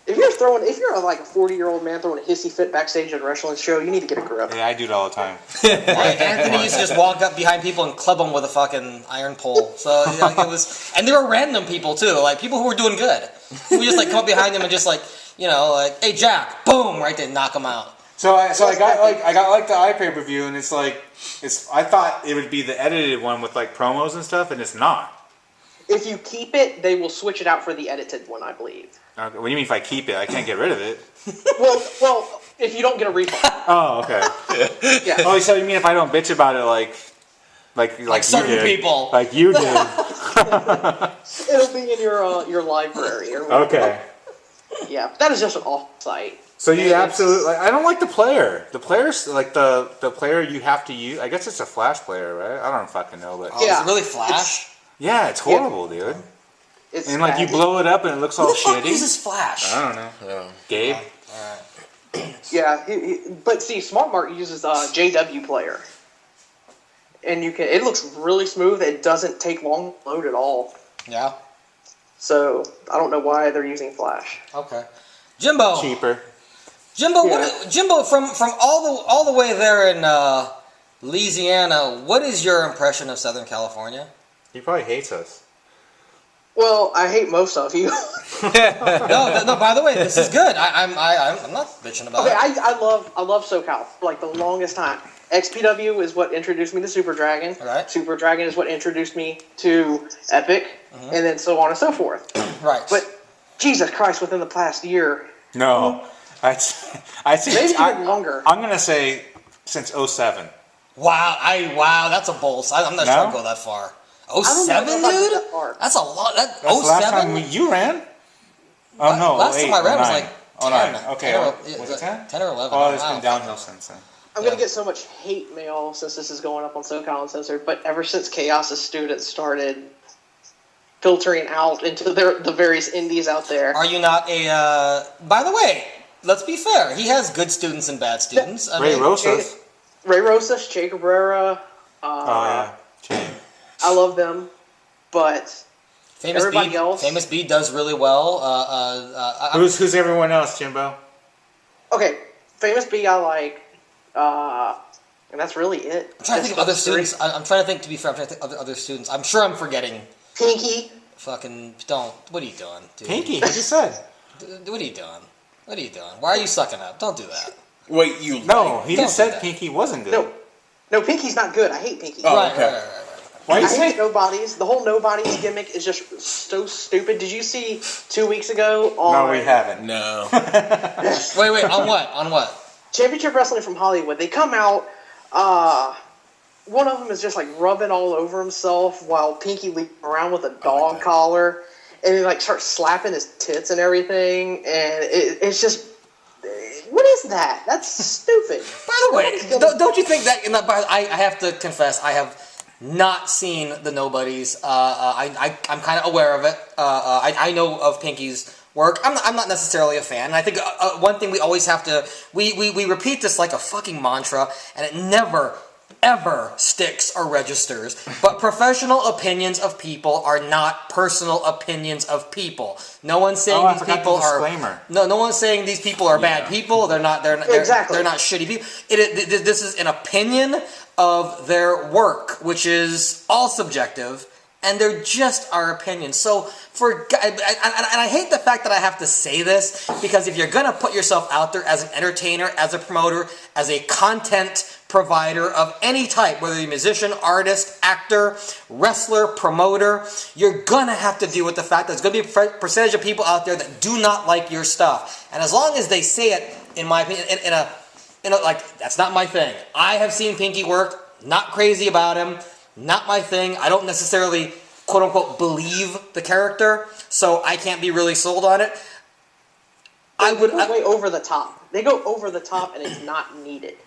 If you're like a 40-year-old man throwing a hissy fit backstage at a wrestling show, you need to get a grip. Yeah, I do it all the time. Anthony used to just walk up behind people and club them with a fucking iron pole. So it was, and there were random people too, like people who were doing good. Who would just like come up behind him and just like, like, hey Jack, boom, right there, knock him out. So I got the iPPV, and it's like I thought it would be the edited one with like promos and stuff, and it's not. If you keep it, they will switch it out for the edited one, I believe. Okay, what do you mean if I keep it? I can't get rid of it. Well, if you don't get a refund. Oh, okay. Yeah. Oh, so you mean if I don't bitch about it like certain you did, people, like you did? It'll be in your library or whatever. Okay. Yeah, that is just an off site. So you absolutely I don't like the player. The player's like the player you have to use. I guess it's a Flash player, right? I don't fucking know, but is it really Flash? Yeah, it's horrible, dude. It's and like you blow it up and it looks all Who the fuck shitty. uses Flash? I don't know. Gabe. Yeah, but see, Smart Mark uses JW Player, and it looks really smooth. It doesn't take long to load at all. Yeah. So I don't know why they're using Flash. Okay. Jimbo. Cheaper. Jimbo, Yeah. Jimbo, from all the way there in Louisiana, what is your impression of Southern California? He probably hates us. Well, I hate most of you. No. By the way, this is good. I'm not bitching about Okay, it. I love SoCal for like the longest time. XPW is what introduced me to Super Dragon. Right. Super Dragon is what introduced me to Epic, and then so on and so forth. Right. But Jesus Christ, within the past year, No, I think maybe even longer. I'm gonna say since 07. Wow, that's a bold. I'm not sure I'd go that far. I don't 07, know if I'd go dude? that far. That's a lot. That's the last time you ran. Oh no! Last time I ran was like 10. 09. Okay, 10 or, was it 10? 10 or 11. Oh, it's Wow. been downhill since then. I'm going to get so much hate mail since this is going up on SoCal Uncensored, but ever since Chaos's students started filtering out into the various indies out there. Are you not a... by the way, let's be fair. He has good students and bad students. Ray Rosas. Ray Rosas, Che Cabrera. Che. I love them, but Famous everybody B, else... Famous B does really well. Who's everyone else, Jimbo? Okay, Famous B I like, and that's really it. I'm trying to think of other students. I'm trying to think, to be fair, I'm trying to think of other students. I'm sure I'm forgetting. Pinky. Fucking don't. What are you doing, dude? Pinky, he just said. What are you doing? What are you doing? Why are you sucking up? Don't do that. Wait, you No, he just Don't do said that. Pinky wasn't good. No, Pinky's not good. I hate Pinky. Oh, Right. okay. Why you I say? hate Nobodies. The whole Nobodies gimmick is just so stupid. Did you see 2 weeks ago on No, we haven't. No. Wait. On what? On what? Championship Wrestling from Hollywood? They come out. One of them is just like rubbing all over himself while Pinky leaps around with a dog collar, and he like starts slapping his tits and everything, and it's just. What is that? That's stupid. By the way, don't you think that? I have to confess, I have not seen the Nobodies. I'm kind of aware of it. I know of Pinky's work. I'm not necessarily a fan. And I think one thing we always have to we repeat this like a fucking mantra, and it never ever sticks or registers. But professional opinions of people are not personal opinions of people. No one's saying these people are no one's saying these people are bad people. They're not Exactly. they're not shitty people. This is an opinion of their work, which is all subjective. And they're just our opinions. So and I hate the fact that I have to say this, because if you're gonna put yourself out there as an entertainer, as a promoter, as a content provider of any type, whether you're a musician, artist, actor, wrestler, promoter, you're gonna have to deal with the fact that there's gonna be a percentage of people out there that do not like your stuff. And as long as they say it, in my opinion, in a like, that's not my thing. I have seen Pinky work. Not crazy about him. Not my thing. I don't necessarily, quote unquote, believe the character, so I can't be really sold on it. They go way over the top. They go over the top, and it's not needed.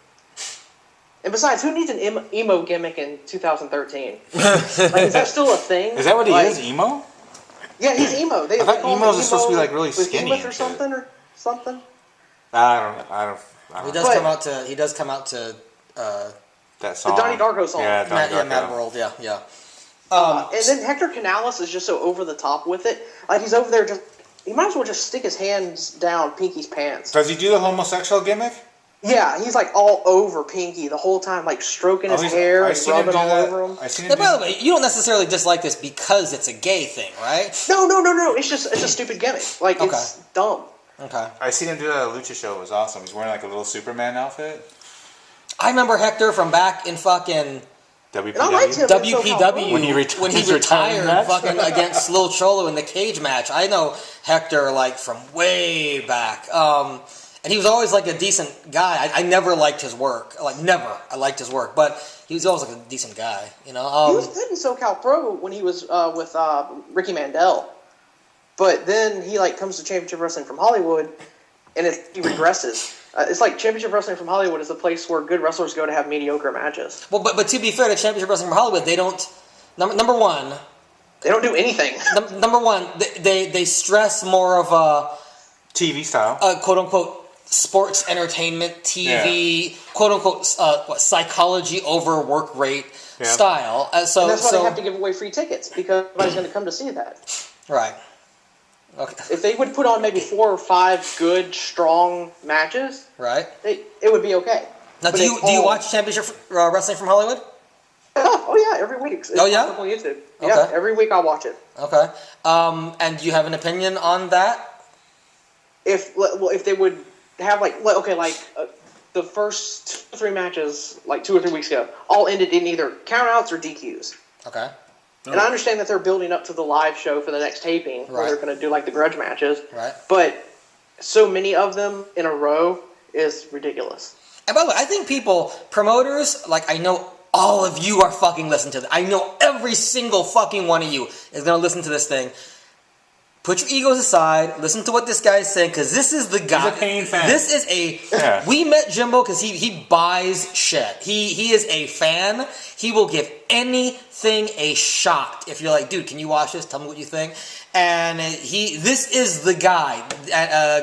And besides, who needs an emo gimmick in 2013? Like, is that still a thing? Is that what he is? Emo? Yeah, he's emo. I thought emos are supposed to be like really skinny or something. I don't. He does come out to. That song. The Donnie Darko song. Yeah, Mad World. Yeah. And then Hector Canales is just so over the top with it. Like, he's over there he might as well just stick his hands down Pinky's pants. Does he do the homosexual gimmick? Yeah, he's like all over Pinky the whole time, like stroking his hair and rubbing all over him. Now, by the way, you don't necessarily dislike this because it's a gay thing, right? No. It's a stupid gimmick. Like, it's dumb. Okay. I seen him do that at a Lucha show. It was awesome. He's wearing like a little Superman outfit. I remember Hector from back in fucking WPW. And I liked him in WPW When he retired fucking against Lil Cholo in the cage match. I know Hector like from way back. And he was always like a decent guy. I never liked his work. Like, never. I liked his work. But he was always like a decent guy, you know? He was good in SoCal Pro when he was with Ricky Mandel. But then he like comes to Championship Wrestling from Hollywood, and he regresses. It's like Championship Wrestling from Hollywood is a place where good wrestlers go to have mediocre matches. Well, but to be fair to Championship Wrestling from Hollywood, they don't... Number one... They don't do anything. Number one, they stress more of a... TV style. Quote-unquote sports entertainment, TV, quote-unquote psychology over work rate style. So and that's why they have to give away free tickets, because nobody's going to come to see that. Right. Okay. If they would put on maybe 4 or 5 good, strong matches, right, it would be okay. Now, do you watch Championship Wrestling from Hollywood? Oh yeah, every week. It's on YouTube. Yeah, every week I'll watch it. Okay. And do you have an opinion on that? If they would have the first 2 or 3 matches, like 2 or 3 weeks ago, all ended in either countouts or DQs. Okay. And I understand that they're building up to the live show for the next taping, where they're going to do like the grudge matches. Right. But so many of them in a row is ridiculous. And by the way, I think promoters, like I know all of you are fucking listening to this. I know every single fucking one of you is going to listen to this thing. Put your egos aside. Listen to what this guy is saying, because this is the guy. He's a Pain fan. This is a... We met Jimbo because he buys shit. He is a fan. He will give anything a shot. If you're like, dude, can you watch this? Tell me what you think. And this is the guy.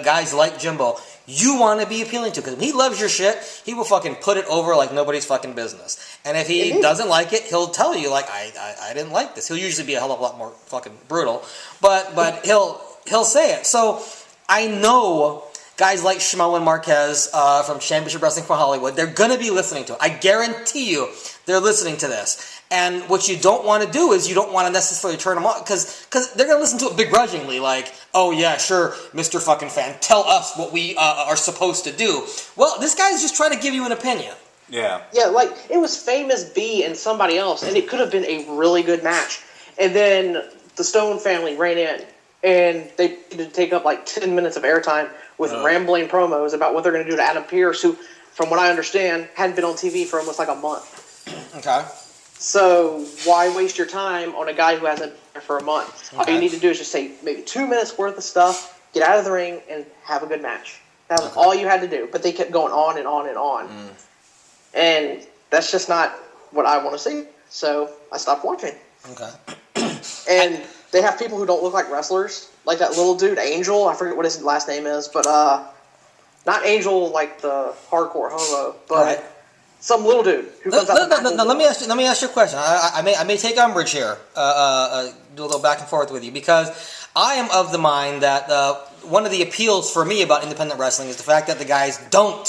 Guys like Jimbo, you want to be appealing to, because when he loves your shit, he will fucking put it over like nobody's fucking business. And if he doesn't like it, he'll tell you, like, I didn't like this. He'll usually be a hell of a lot more fucking brutal, but he'll say it. So I know guys like Shmo and Marquez from Championship Wrestling for Hollywood, they're gonna be listening to it. I guarantee you, they're listening to this. And what you don't want to do is you don't want to necessarily turn them on, because they're going to listen to it begrudgingly, like, oh yeah, sure, Mr. fucking fan, tell us what we are supposed to do. Well, this guy's just trying to give you an opinion. Yeah. Yeah, like, it was Famous B and somebody else, and it could have been a really good match. And then the Stone family ran in, and they needed to take up like 10 minutes of airtime with rambling promos about what they're going to do to Adam Pearce, who, from what I understand, hadn't been on TV for almost like a month. Okay. So why waste your time on a guy who hasn't been there for a month? Okay. All you need to do is just say maybe 2 minutes worth of stuff, get out of the ring, and have a good match. That was all you had to do. But they kept going on and on and on. And that's just not what I want to see. So I stopped watching. Okay. And they have people who don't look like wrestlers. like that little dude, Angel. I forget what his last name is, but not Angel like the hardcore homo, but Right. some little dude who comes out. No, let me ask you a question. I may take umbrage here. Do a little back and forth with you because I am of the mind that one of the appeals for me about independent wrestling is the fact that the guys don't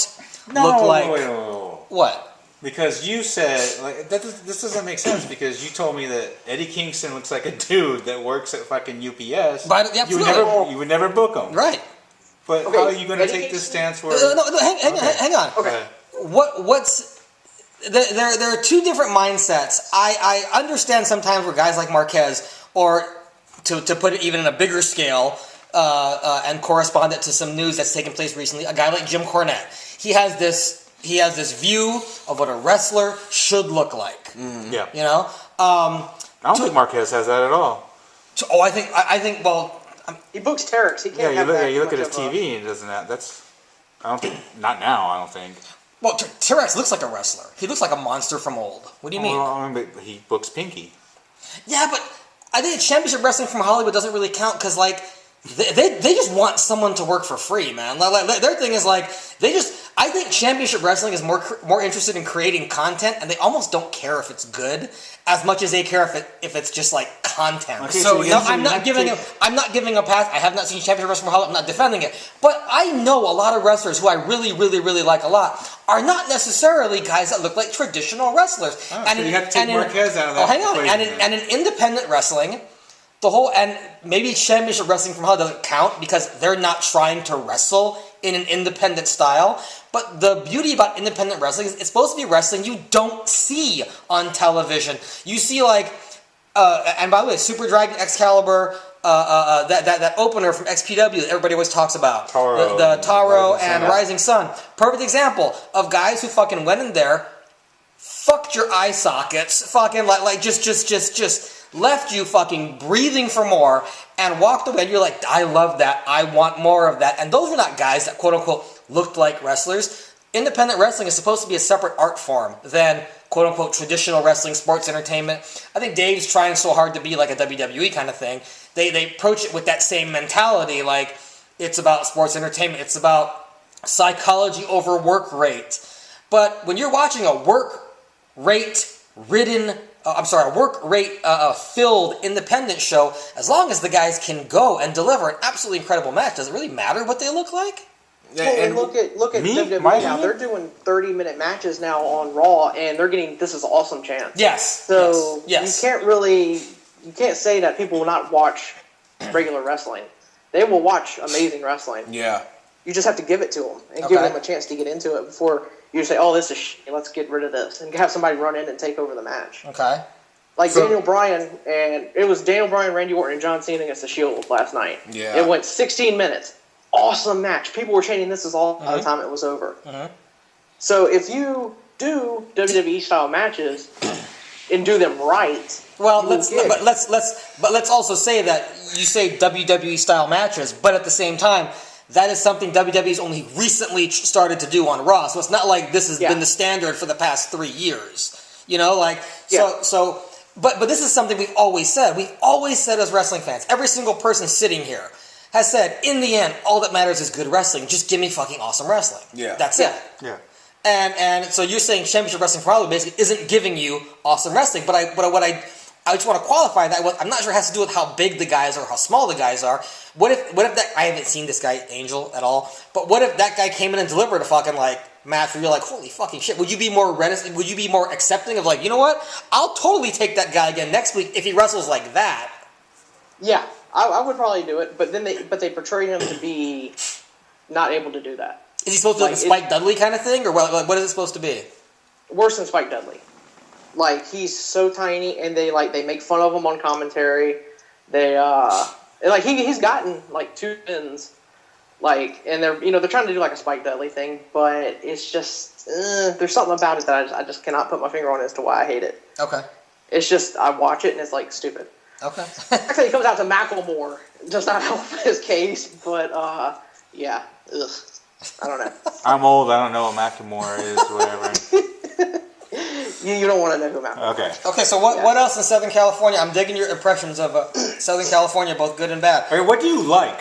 look like what? Because you said like this doesn't make sense because you told me that Eddie Kingston looks like a dude that works at fucking UPS. But, you would never book him, right? But Okay, how are you going to Eddie take this Kingston- stance where? No, hang on. Okay. What's there are two different mindsets. I understand sometimes where guys like Marquez, or to put it even in a bigger scale, and correspond it to some news that's taken place recently. A guy like Jim Cornette, he has this view of what a wrestler should look like. Yeah. You know. I don't think Marquez has that at all. I think. Well, He books Terex. He Yeah, can't you have look, that you look at much his of a- TV and doesn't that. That's. I don't think. Not now. I don't think. well, T-Rex looks like a wrestler. He looks like a monster from old. What do you mean? Well, I mean, but he books Pinky. Yeah, but I think championship wrestling from Hollywood doesn't really count because, like, they just want someone to work for free, man. Like, their thing is, like, I think championship wrestling is more interested in creating content, and they almost don't care if it's good as much as they care if it's just, like, content. Okay, So, so no, you I'm not giving a pass. I have not seen championship wrestling from Hollywood. I'm not defending it. But I know a lot of wrestlers who I really, really, really like a lot are not necessarily guys that look like traditional wrestlers. Oh, so you have to take Marquez out of that hang on. equation, And in independent wrestling, and maybe championship wrestling from Hollywood doesn't count because they're not trying to wrestle in an independent style. But the beauty about independent wrestling is it's supposed to be wrestling you don't see on television. You see, like, and by the way, Super Dragon Excalibur, that opener from XPW that everybody always talks about. Taro. The Taro Rising and Sun. Rising Sun. Perfect example of guys who fucking went in there, fucked your eye sockets, fucking like just left you fucking breathing for more, and walked away. And you're like, I love that. I want more of that. And those were not guys that quote unquote looked like wrestlers. Independent wrestling is supposed to be a separate art form than quote unquote traditional wrestling, sports entertainment. I think Dave's trying so hard to be like a WWE kind of thing. They approach it with that same mentality, like it's about sports entertainment. It's about psychology over work rate. But when you're watching a work rate filled independent show, as long as the guys can go and deliver an absolutely incredible match, does it really matter what they look like? Yeah, Well, and look at me? WWE My now. opinion? They're doing 30-minute matches now on Raw, and they're getting this is awesome chance. Yes. So yes. you can't say that people will not watch regular wrestling. They will watch amazing wrestling. yeah. You just have to give it to them and give them a chance to get into it before you say, "Oh, this is shit. Let's get rid of this," and have somebody run in and take over the match. Okay. Like Daniel Bryan, and it was Daniel Bryan, Randy Orton, and John Cena against the Shield last night. Yeah. It went 16 minutes. Awesome match. People were chanting this is all by the time it was over. So if you do WWE style matches and do them right, Well, you will get- let's also say that you say WWE style matches, but at the same time, that is something WWE's only recently started to do on Raw. So it's not like this has been the standard for the past 3 years. You know, like But this is something we've always said. We've always said as wrestling fans, every single person sitting here has said, in the end, all that matters is good wrestling. Just give me fucking awesome wrestling. Yeah. That's it. Yeah. And so you're saying championship wrestling probably basically isn't giving you awesome wrestling. But I just want to qualify that. I'm not sure it has to do with how big the guys are, how small the guys are. What if that, I haven't seen this guy Angel at all, but what if that guy came in and delivered a fucking like match where you're like, holy fucking shit? Would you be more reticent? Would you be more accepting of like, you know what? I'll totally take that guy again next week if he wrestles like that. yeah, I would probably do it. But then they portray him to be not able to do that. Is he supposed to be like a Spike Dudley kind of thing, or what is it supposed to be? Worse than Spike Dudley. Like he's so tiny, and they make fun of him on commentary. He's gotten like 2 wins, like, and they're trying to do like a Spike Dudley thing, but it's just there's something about it that I just cannot put my finger on as to why I hate it. Okay. It's just I watch it and it's like stupid. Okay. Actually, it comes out to Macklemore. It does not help his case, but yeah, ugh. I don't know. I'm old. I don't know what Macklemore is. Whatever. You don't want to know who Matt Moore Okay. is. Okay, so what else in Southern California? I'm digging your impressions of Southern California, both good and bad. All right, what do you like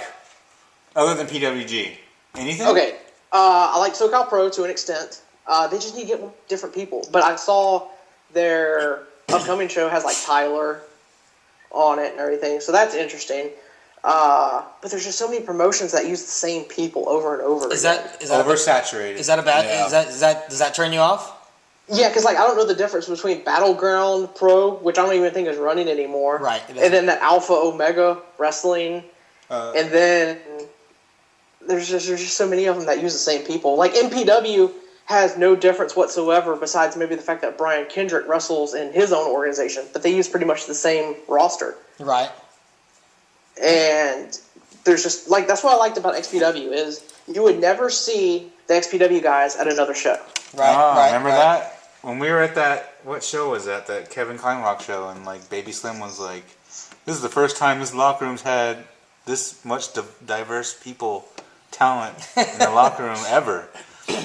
other than PWG? Anything? Okay, I like SoCal Pro to an extent. They just need to get different people. But I saw their upcoming show has like Tyler on it and everything, so that's interesting. But there's just so many promotions that use the same people over and over. Is again. that Oversaturated. is that a bad? Yeah. Does that turn you off? Yeah, because like I don't know the difference between Battleground Pro, which I don't even think is running anymore, Right, it and isn't. then that Alpha Omega Wrestling, and then there's just so many of them that use the same people. Like MPW has no difference whatsoever, besides maybe the fact that Brian Kendrick wrestles in his own organization, but they use pretty much the same roster. Right. And there's just like that's what I liked about XPW is you would never see the XPW guys at another show. Right. Remember that? When we were at that, what show was that? That Kevin Kleinrock show, and like Baby Slim was like, "This is the first time this locker room's had this much diverse people, talent in the locker room ever."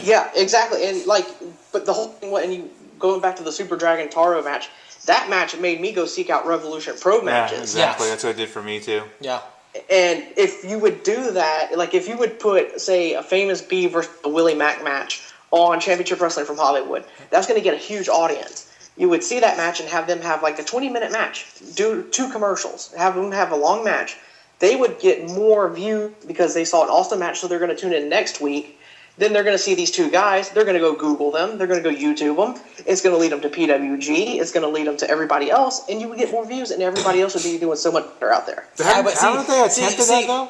Yeah, exactly. And like, but the whole thing, and you going back to the Super Dragon Taro match, that match made me go seek out Revolution Pro Yeah, matches. exactly. Yes. That's what it did for me too. Yeah. And if you would do that, like if you would put, say, a Famous B versus a Willie Mack match on Championship Wrestling from Hollywood, that's going to get a huge audience. You would see that match and have them have like a 20-minute match, do 2 commercials, have them have a long match. They would get more views because they saw an awesome match, so they're going to tune in next week. Then they're going to see these 2 guys. They're going to go Google them. They're going to go YouTube them. It's going to lead them to PWG. It's going to lead them to everybody else, and you would get more views, and everybody else would be doing so much better out there. Haven't they attempted that though?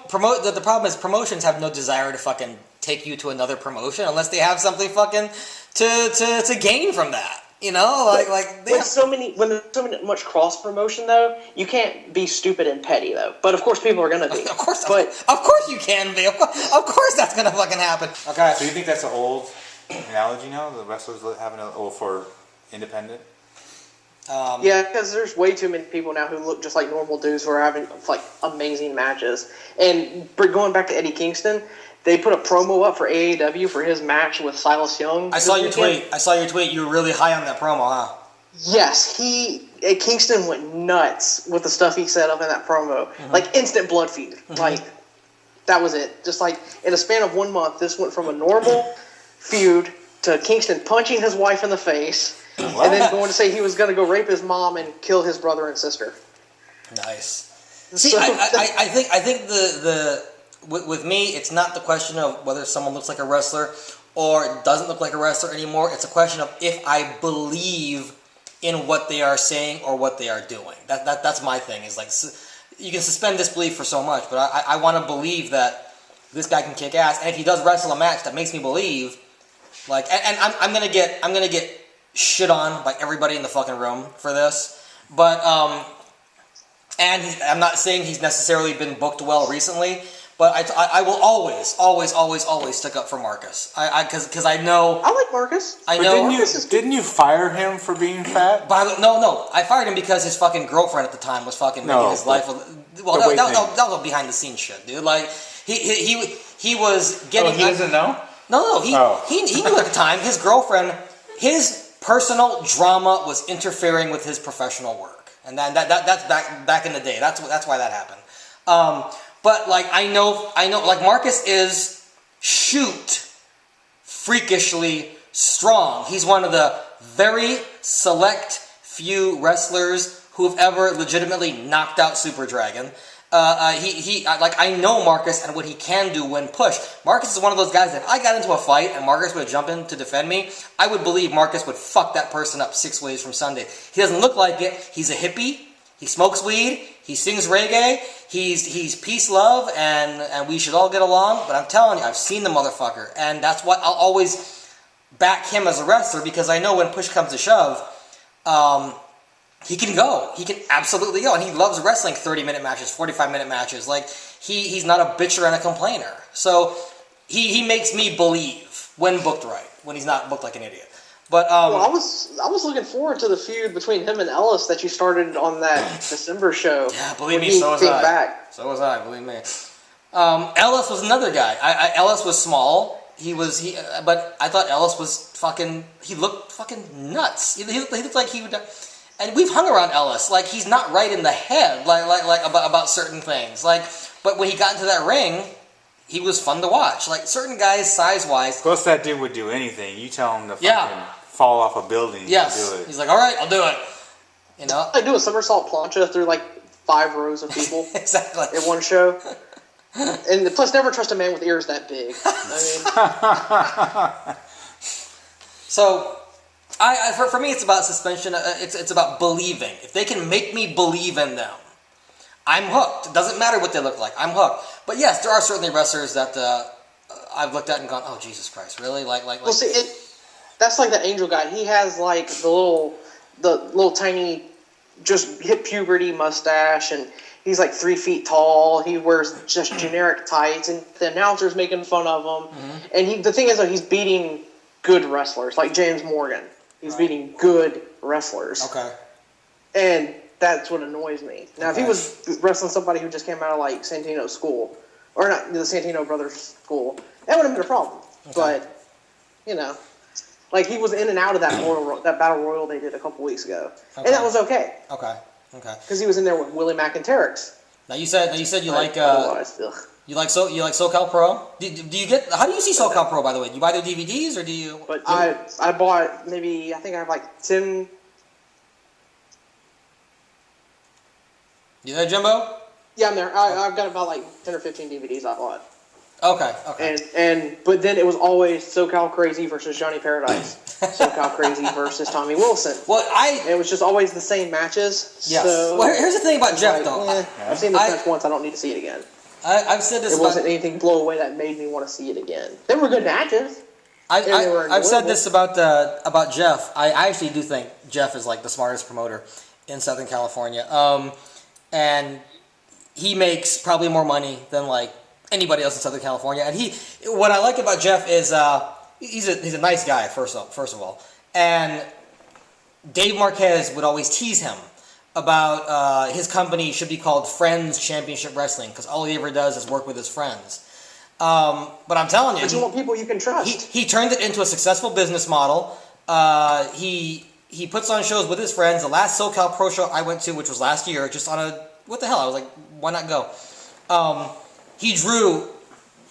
The problem is promotions have no desire to fucking take you to another promotion unless they have something fucking to gain from that. You know, like they When there's so much cross promotion though, you can't be stupid and petty though. But of course, people are gonna be. Of course you can be. Of course that's gonna fucking happen. Okay. So you think that's an old analogy now? The wrestlers having for independent? Yeah, because there's way too many people now who look just like normal dudes who are having like amazing matches. And going back to Eddie Kingston, they put a promo up for AAW for his match with Silas Young. I saw your tweet. You were really high on that promo, huh? Yes, Kingston went nuts with the stuff he said up in that promo. Like instant blood feud. Like that was it. Just like in a span of 1 month, this went from a normal feud to Kingston punching his wife in the face, and then going to say he was going to go rape his mom and kill his brother and sister. Nice. See, I think with me, it's not the question of whether someone looks like a wrestler or doesn't look like a wrestler anymore. It's a question of if I believe in what they are saying or what they are doing. That's my thing. Is like you can suspend disbelief for so much, but I want to believe that this guy can kick ass, and if he does wrestle a match that makes me believe, like, and I'm gonna get shit on by everybody in the fucking room for this, but and I'm not saying he's necessarily been booked well recently. But I will always stick up for Marcus. Because I know. I like Marcus. I know. Didn't you fire him for being fat? No. I fired him because his fucking girlfriend at the time was fucking making his life. Well, that was a behind the scenes shit, dude. Like he was getting. Oh, he doesn't know. No. He knew at the time his girlfriend, his personal drama was interfering with his professional work, and that's back in the day. That's why that happened. But like I know, like Marcus is freakishly strong. He's one of the very select few wrestlers who have ever legitimately knocked out Super Dragon. I know Marcus and what he can do when pushed. Marcus is one of those guys that if I got into a fight and Marcus would jump in to defend me, I would believe Marcus would fuck that person up 6 ways from Sunday. He doesn't look like it. He's a hippie. He smokes weed. He sings reggae. He's peace, love, and we should all get along. But I'm telling you, I've seen the motherfucker, and that's why I'll always back him as a wrestler, because I know when push comes to shove, he can go. He can absolutely go, and he loves wrestling 30-minute matches, 45-minute matches. Like he's not a bitcher and a complainer. So he makes me believe when booked right, when he's not booked like an idiot. But well, I was looking forward to the feud between him and Ellis that you started on that December show. Yeah, believe me, so was I. So was I, believe me. Ellis was another guy. Ellis was small. But I thought Ellis was fucking. He looked fucking nuts. He looked like he would. And we've hung around Ellis. Like, he's not right in the head. Like about certain things. Like, but when he got into that ring, he was fun to watch. Like, certain guys, size wise. Plus, that dude would do anything. You tell him to fucking fall off a building. Yes. Do it. He's like, all right, I'll do it. You know. I do a somersault plancha through like 5 rows of people. Exactly. In one show. And plus, never trust a man with ears that big. I mean, so, for me, it's about suspension. It's about believing. If they can make me believe in them, I'm hooked. It doesn't matter what they look like. I'm hooked. But yes, there are certainly wrestlers that I've looked at and gone, oh Jesus Christ, really? well, see, that's like the Angel guy. He has like the little tiny, just hit puberty mustache, and he's like 3 feet tall. He wears just generic tights, and the announcer's making fun of him. Mm-hmm. And the thing is, though, he's beating good wrestlers, like James Morgan. He's beating good wrestlers. Okay. And that's what annoys me. Now, if he was wrestling somebody who just came out of like Santino's school, or not the Santino brothers' school, that would have been a problem. Okay. But you know, like he was in and out of that that battle royal they did a couple weeks ago, and that was okay. Okay. Because he was in there with Willie McIntyre. Now you said you like you like SoCal Pro. Do you get? How do you see SoCal Pro, by the way? Do you buy their DVDs or do you? But I bought maybe, I think I have like 10. You there, Jimbo? Yeah, I'm there. I've got about like 10 or 15 DVDs I bought. Okay. But then it was always SoCal Crazy versus Johnny Paradise. SoCal Crazy versus Tommy Wilson. Well, it was just always the same matches. Yes. So well, here's the thing about Jeff, though. I've seen this match once. I don't need to see it again. I've said this. It wasn't anything blow away that made me want to see it again. They were good matches. I've said this about Jeff. I actually do think Jeff is like the smartest promoter in Southern California. And he makes probably more money than like anybody else in Southern California. And what I like about Jeff is he's a nice guy first of all. And Dave Marquez would always tease him about his company should be called Friends Championship Wrestling because all he ever does is work with his friends. But I'm telling you, but you want people you can trust. He turned it into a successful business model. He puts on shows with his friends. The last SoCal Pro show I went to, which was last year, just on what the hell? I was like, why not go? He drew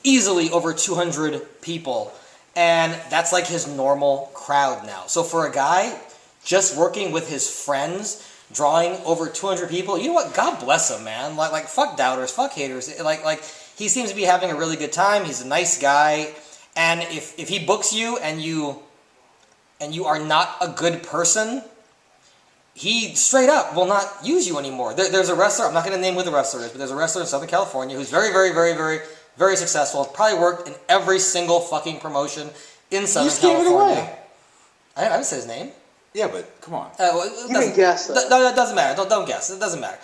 easily over 200 people, and that's like his normal crowd now. So for a guy just working with his friends, drawing over 200 people, you know what? God bless him, man. Like fuck doubters, fuck haters. Like he seems to be having a really good time. He's a nice guy, and if he books you and you are not a good person, he straight up will not use you anymore. There's a wrestler, I'm not going to name who the wrestler is, but there's a wrestler in Southern California who's very, very, very, very, very successful. Probably worked in every single fucking promotion in Southern California. I haven't said his name. Yeah, but come on. You can guess. No, it doesn't matter. Don't guess. It doesn't matter.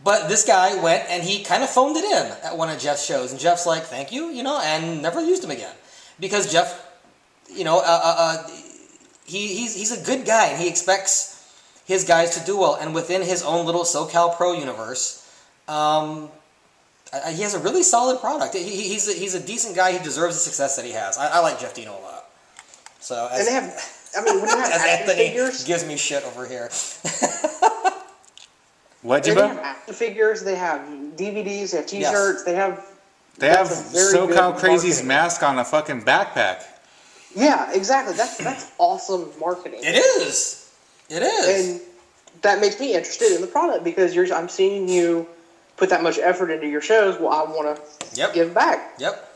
But this guy went and he kind of phoned it in at one of Jeff's shows, and Jeff's like, "Thank you," and never used him again because Jeff, he's a good guy and he expects his guys to do well. And within his own little SoCal Pro universe, he has a really solid product. He's a decent guy. He deserves the success that he has. I like Jeff Dino a lot. So and they have, when you have as action Anthony figures, gives me shit over here. What, they Jimbo? have action figures. They have DVDs. They have T-shirts. Yes. They have SoCal Crazy's mask on a fucking backpack. Yeah, exactly. That's awesome marketing. It is. And that makes me interested in the product because I'm seeing you put that much effort into your shows. Well, I want to give back. Yep.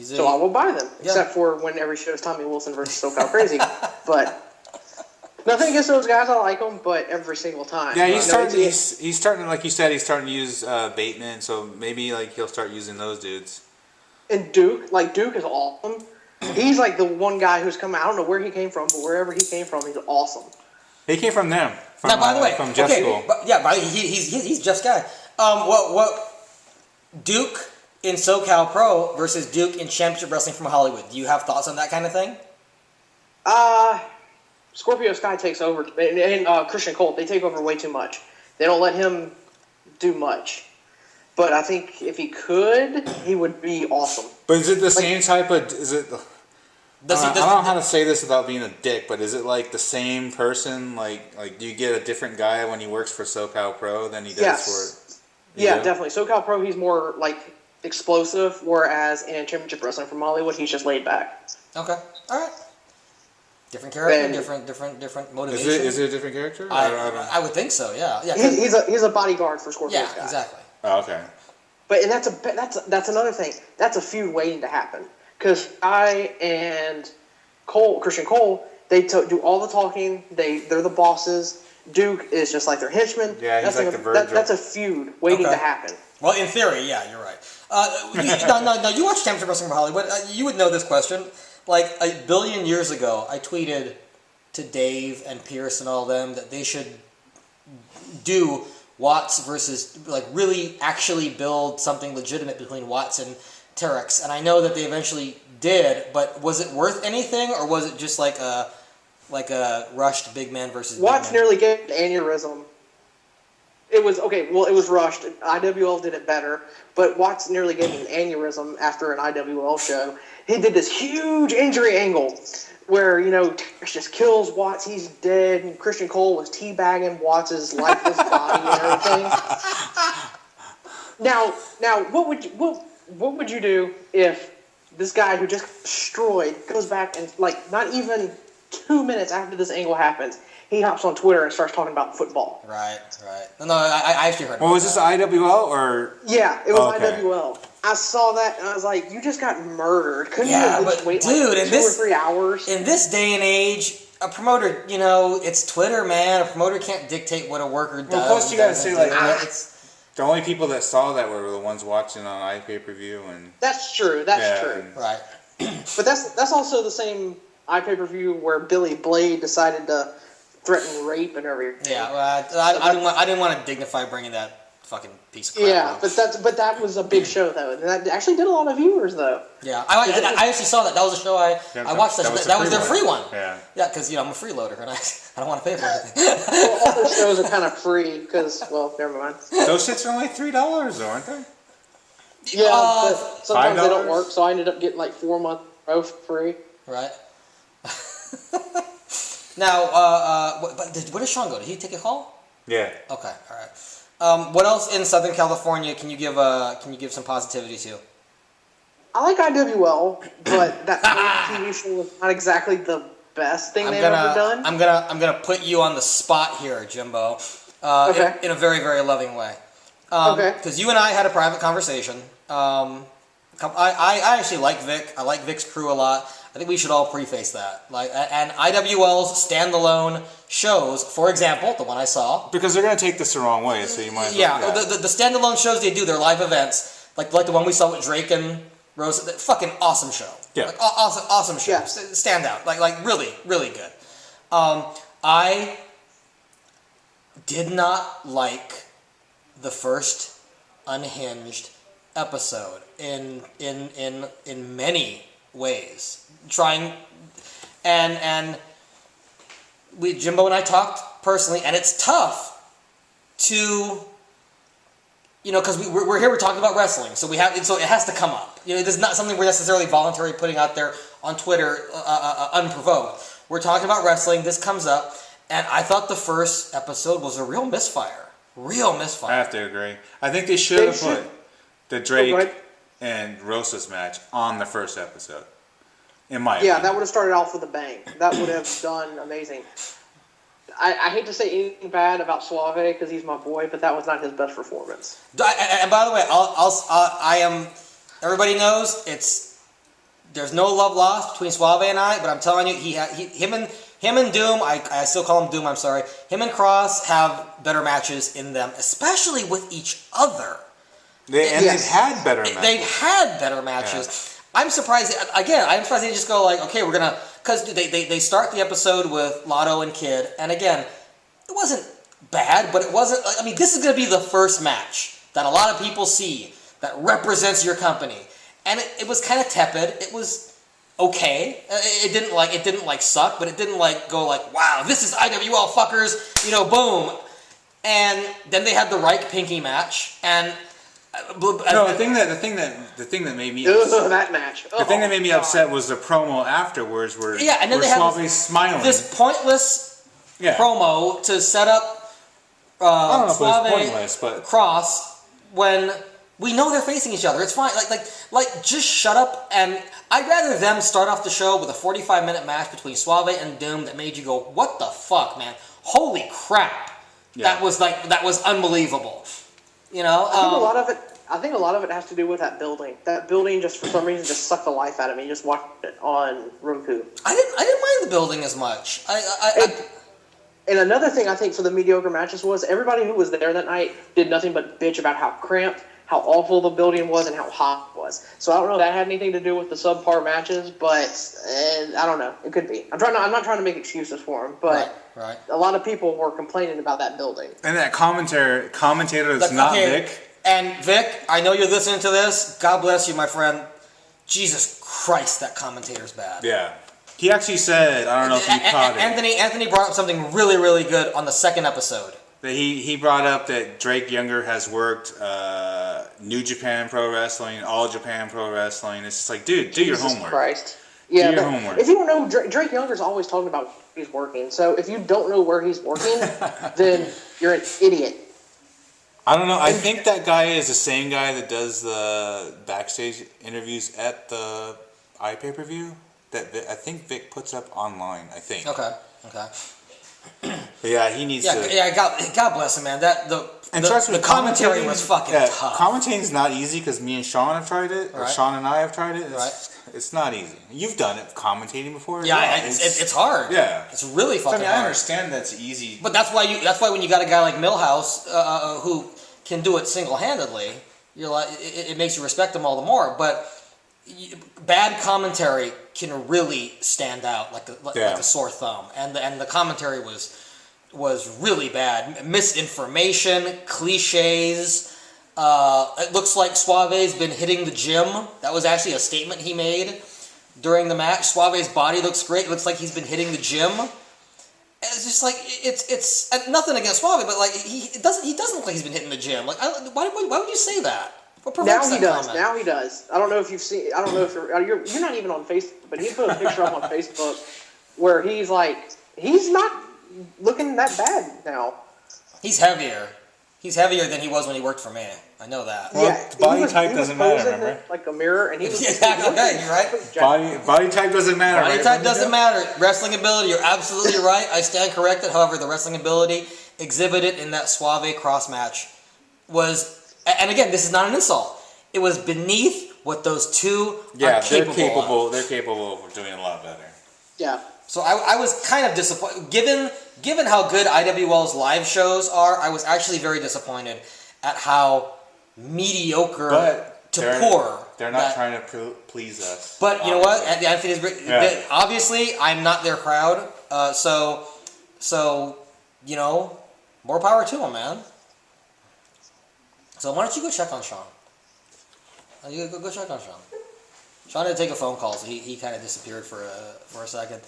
So I will buy them, except for when every show is Tommy Wilson versus SoCal Crazy. But nothing against those guys. I like them, but every single time. Yeah, he's starting, like you said, he's starting to use Bateman. So maybe like he'll start using those dudes. And Duke is awesome. He's like the one guy who's come out. I don't know where he came from, but wherever he came from, he's awesome. He came from them. Now, by the way, from Jeff's school. He's Jeff's guy. What Duke in SoCal Pro versus Duke in Championship Wrestling from Hollywood? Do you have thoughts on that kind of thing? Scorpio Sky takes over, and Christian Colt, they take over way too much. They don't let him do much. But I think if he could, he would be awesome. But is it the same type of? Is it I don't know how to say this without being a dick, but is it like the same person? Like do you get a different guy when he works for SoCal Pro than he does for? Yeah, definitely. SoCal Pro, he's more like explosive, whereas in Championship Wrestling from Hollywood, he's just laid back. Okay, all right. Different character, different motivation. Is it a different character? I would think so. Yeah. He's a bodyguard for Scorpio's guy. Yeah, exactly. Oh, okay. But that's another thing. That's a feud waiting to happen because I and Christian Cole, they do all the talking. They're the bosses. Duke is just like their henchman. Yeah, he's like the Virgil. That's a feud waiting to happen. Well, in theory, yeah, you're right. No, you watch Championship Wrestling from Hollywood. You would know this question. Like a billion years ago, I tweeted to Dave and Pierce and all them that they should do Watts versus, like, really actually build something legitimate between Watts and Terex. And I know that they eventually did, but was it worth anything, or was it just like a rushed big man versus Watts big man? nearly gave an aneurysm. It was rushed. IWL did it better, but Watts nearly gave an aneurysm after an IWL show. He did this huge injury angle where, Terex just kills Watts, he's dead, and Christian Cole was teabagging Watts' lifeless body and everything. Now, what would you do if this guy who just destroyed goes back and, like, not even 2 minutes after this angle happens, he hops on Twitter and starts talking about football? Right. No, I actually heard. Well, was this IWL or? Yeah, it was IWL. I saw that and I was like, "You just got murdered." Couldn't you at least wait like 2 or 3 hours? In this day and age, a promoter, it's Twitter, man. A promoter can't dictate what a worker does. Well, plus you gotta say, like, it's the only people that saw that were the ones watching on iPay-per-view, and that's true. That's true. Right. But that's also the same iPay-per-view where Billy Blade decided to threaten rape and everything. Yeah, well, I didn't want to dignify bringing that fucking piece of crap. Yeah, but that was a big show though. That actually did a lot of viewers though. Yeah, I actually saw that. That was a show I watched. That was their free one. Yeah. Yeah, because I'm a freeloader and I don't want to pay for anything. Well, all the shows are kind of free because, well, never mind. Those shits are only $3 though, aren't they? Yeah, but sometimes they don't $5? work, so I ended up getting like 4 months in a row for free. Right. Now, where did Sean go? Did he take a call? Yeah. Okay, all right. What else in Southern California can you give some positivity to? I like IWL, but that TV show was not exactly the best thing they've ever done. I'm gonna put you on the spot here, Jimbo. Okay. In a very, very loving way. Okay. Because you and I had a private conversation. I actually like Vic. I like Vic's crew a lot. I think we should all preface that. And IWL's standalone shows, for example, the one I saw. Because they're gonna take this the wrong way, so you might. The standalone shows they do, their live events, like the one we saw with Drake and Rose. Fucking awesome show. Yeah. Like, awesome show. Yeah. Stand out. Like really, really good. I did not like the first Unhinged episode in many ways. Jimbo and I talked personally, and it's tough to, because we're here, we're talking about wrestling, so it has to come up. It is not something we're necessarily voluntarily putting out there on Twitter unprovoked. We're talking about wrestling. This comes up, and I thought the first episode was a real misfire. I have to agree. I think they should have put the Drake and Rosas match on the first episode. In my opinion. That would have started off with a bang. That would have done amazing. I hate to say anything bad about Suave because he's my boy, but that was not his best performance. And by the way, I am. Everybody knows there's no love lost between Suave and I, but I'm telling you, him and Doom. I still call him Doom. I'm sorry. Him and Cross have better matches in them, especially with each other. They've had better matches. They've had better matches. Yeah. I'm surprised they just go like, okay, we're gonna, because they start the episode with Lotto and Kid, and again, it wasn't bad, but it wasn't. I mean, this is gonna be the first match that a lot of people see that represents your company, and it was kind of tepid. It was okay. It didn't suck, but it didn't go like, wow, this is IWL fuckers, boom. And then they had the Reich Pinky match, and No, the thing that made me that match. the thing that made me upset was the promo afterwards, where and then they Suave had smiling. this pointless promo to set up I don't know Suave if it was pointless, but Cross when we know they're facing each other. It's fine. Like just shut up. And I'd rather them start off the show with a 45-minute match between Suave and Doom that made you go, "What the fuck, man? Holy crap!" Yeah. That was unbelievable. You know, I think a lot of it has to do with that building. That building just for some reason just sucked the life out of me. Just watching it on Roku. I didn't mind the building as much. And another thing I think for the mediocre matches was everybody who was there that night did nothing but bitch about how cramped, how awful the building was, and how hot it was. So I don't know if that had anything to do with the subpar matches, but I don't know. It could be. I'm not trying to make excuses for them, but right. a lot of people were complaining about that building. and that commentator is not Vic. And Vic, I know you're listening to this. God bless you, my friend. Jesus Christ, that commentator's bad. Yeah. He actually said, I don't know if you caught it. Anthony brought up something really, really good on the second episode. That he brought up that Drake Younger has worked New Japan Pro Wrestling, All Japan Pro Wrestling. It's just like, dude, do your homework. Christ. Yeah, do your homework. If you don't know, Drake Younger's always talking about where he's working. So if you don't know where he's working, then you're an idiot. I don't know. I think that guy is the same guy that does the backstage interviews at the iPPV that I think Vic puts up online. I think. Okay. But yeah, he needs to. Yeah. God bless him, man. Trust me, the commentary was fucking tough. Commentating's not easy because me and Sean have tried it, or Right. Sean and I have tried it. Right. It's not easy. You've done it commentating before. Yeah, it's hard. Yeah, it's really fucking I hard. understand that's easy. But that's why when you got a guy like Millhouse who can do it single-handedly, you're like it makes you respect him all the more. But bad commentary can really stand out like a sore thumb, and the commentary was really bad. Misinformation, cliches. It looks like Suave's been hitting the gym. That was actually a statement he made during the match. Suave's body looks great. It looks like he's been hitting the gym. And it's just like it's nothing against Suave, but like he doesn't look like he's been hitting the gym. Like why would you say that? What provokes that comment? Now he does. I don't know if you've seen. I don't know if you're not even on Facebook, but he put a picture up on Facebook where he's not looking that bad now. He's heavier. He's heavier than he was when he worked for me. I know that. Well, body type doesn't matter, remember? Like a mirror, and he was exactly okay. You're right. Body type doesn't matter. Body right? type doesn't matter. Wrestling ability, you're absolutely right. I stand corrected. However, the wrestling ability exhibited in that Suave cross match was, and again, this is not an insult. It was beneath what those two are capable of. They're capable of doing a lot better. Yeah. So I was kind of disappointed. Given how good IWL's live shows are, I was actually very disappointed at how mediocre poor. They're not trying to please us. But you know what? Obviously, I'm not their crowd. So you know, more power to them, man. So why don't you go check on Sean? You go check on Sean. Sean had to take a phone call, so he kind of disappeared for a second.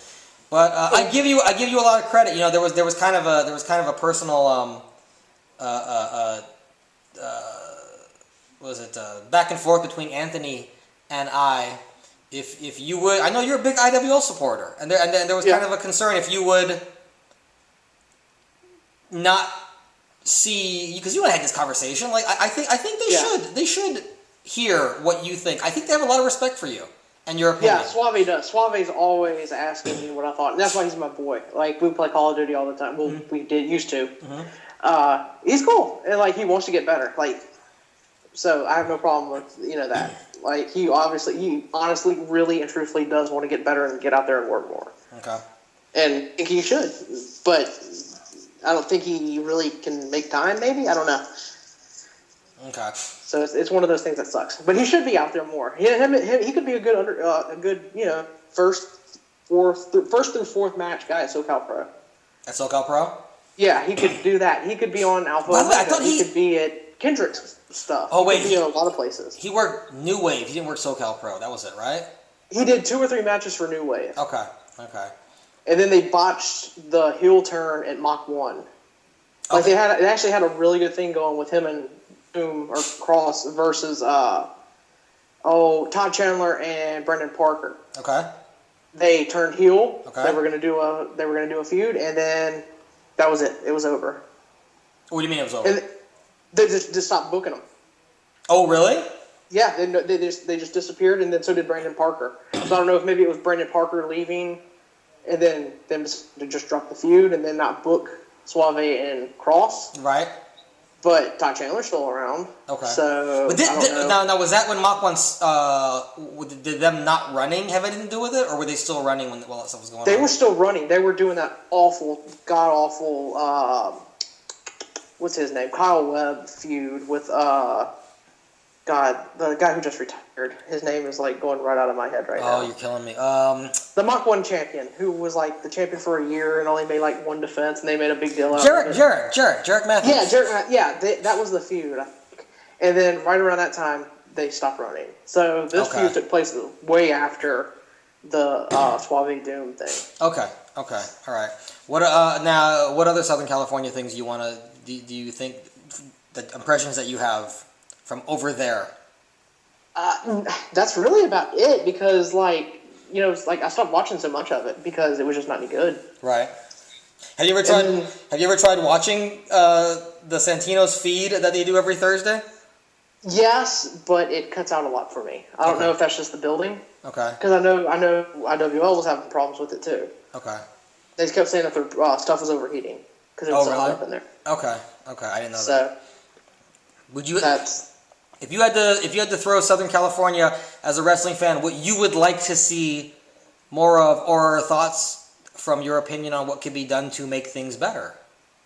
But I give you a lot of credit. You know, there was kind of a personal back and forth between Anthony and I. If you would, I know you're a big IWL supporter, and there was kind of a concern if you would not see, because you and I had this conversation. Like I think they should hear what you think. I think they have a lot of respect for you and your opinion. Yeah, Suave does. Suave's always asking me what I thought, and that's why he's my boy. Like we play Call of Duty all the time. Well, we used to. Mm-hmm. He's cool, and like he wants to get better. Like, so I have no problem with that. Like he honestly, really and truthfully does want to get better and get out there and work more. Okay. And I think he should, but I don't think he really can make time. Maybe I don't know. Okay. So it's one of those things that sucks. But he should be out there more. He could be a good first through fourth match guy at SoCal Pro. At SoCal Pro? Yeah, he could do that. He could be on Alpha. By the way, I thought he could be at Kendrick's stuff. Oh wait, he could be in a lot of places. He worked New Wave. He didn't work SoCal Pro. That was it, right? He did 2 or 3 matches for New Wave. Okay. And then they botched the heel turn at Mach 1. Like they actually had a really good thing going with him and Doom or Cross versus Todd Chandler and Brendan Parker. Okay. They turned heel. Okay. They were gonna do a feud, and then that was it. It was over. What do you mean it was over? And they just stopped booking them. Oh, really? Yeah, they just disappeared, and then so did Brandon Parker. So I don't know if maybe it was Brandon Parker leaving, and then them to just drop the feud and then not book Suave and Cross. Right. But Todd Chandler's still around. Okay. So But now was that when Mach 1 did them not running have anything to do with it, or were they still running when all that stuff was going on? They were still running. They were doing that awful, god awful. What's his name? Kyle Webb feud with the guy who just retired. His name is like going right out of my head right now. Oh, you're killing me. The Mach 1 champion, who was like the champion for a year and only made like one defense, and they made a big deal out of it. Jarek Matthews. Yeah, that was the feud, I think. And then right around that time, they stopped running. So this feud took place way after the Suave Doom thing. Okay, all right. What now? What other Southern California things do you think the impressions that you have from over there? That's really about it because, like, you know, it's like I stopped watching so much of it because it was just not any good. Right. Have you ever tried watching the Santino's feed that they do every Thursday? Yes, but it cuts out a lot for me. I don't know if that's just the building. Okay. Because I know IWL was having problems with it too. Okay. They just kept saying that their stuff was overheating because it was so hot up in there. Okay. I didn't know that. So would you? If you had to throw Southern California as a wrestling fan, what you would like to see more of, or thoughts from your opinion on what could be done to make things better?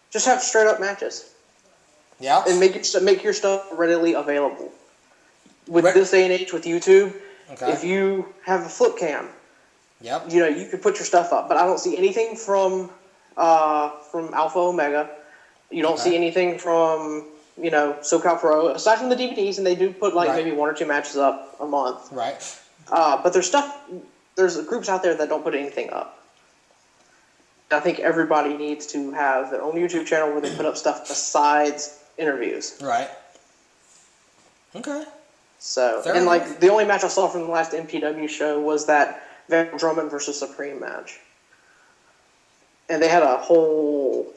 Just have straight up matches. Yeah. And make your stuff readily available. With this day and age with YouTube, if you have a flip cam, you know, you can put your stuff up. But I don't see anything from Alpha Omega. You don't see anything from, you know, SoCal Pro, aside from the DVDs, and they do put like maybe 1 or 2 matches up a month. Right. But there's groups out there that don't put anything up. I think everybody needs to have their own YouTube channel where they put up stuff besides interviews. Right. Okay. So, Fair and enough. like the only match I saw from the last MPW show was that Van Drummond versus Supreme match. And they had a whole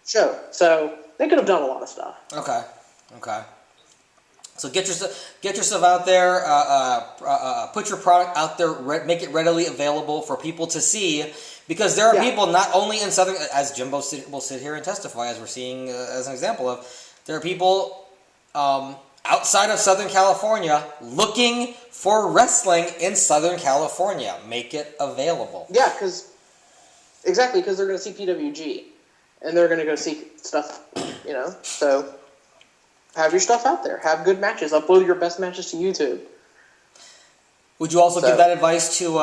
show. So, they could have done a lot of stuff. Okay. So get yourself out there. Put your product out there. Make it readily available for people to see, because there are people not only in Southern, as Jimbo will sit here and testify, as we're seeing as an example of, there are people outside of Southern California looking for wrestling in Southern California. Make it available. Yeah, because they're going to see PWG. And they're going to go see stuff, you know. So, have your stuff out there. Have good matches. Upload your best matches to YouTube. Would you also give that advice to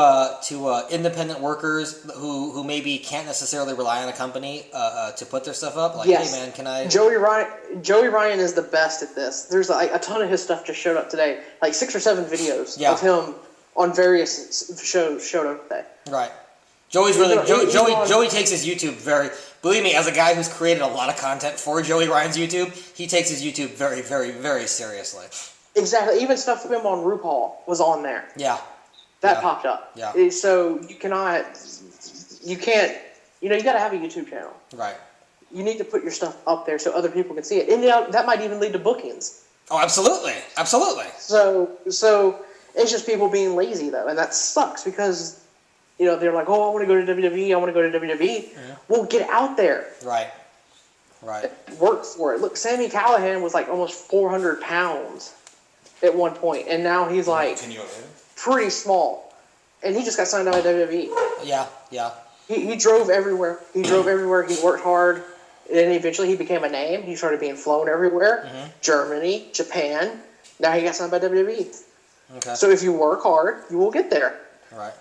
independent workers who maybe can't necessarily rely on a company to put their stuff up? Like, yes. Hey man, can I? Joey Ryan is the best at this. There's a ton of his stuff just showed up today. Like 6 or 7 videos of him on various shows showed up today. Right. Joey takes his YouTube very. Believe me, as a guy who's created a lot of content for Joey Ryan's YouTube, he takes his YouTube very, very, very seriously. Exactly. Even stuff of him on RuPaul was on there. Yeah. That popped up. Yeah. So you can't, you got to have a YouTube channel. Right. You need to put your stuff up there so other people can see it. And that might even lead to bookings. Oh, absolutely. So it's just people being lazy, though, and that sucks because, you know, they're like, oh, I want to go to WWE. Yeah. Well, get out there. Right. Work for it. Look, Sami Callihan was like almost 400 pounds at one point, and now he's like pretty small. And he just got signed out by WWE. Yeah. He drove everywhere. He worked hard. And then eventually he became a name. He started being flown everywhere. Mm-hmm. Germany, Japan. Now he got signed by WWE. Okay. So if you work hard, you will get there. Right.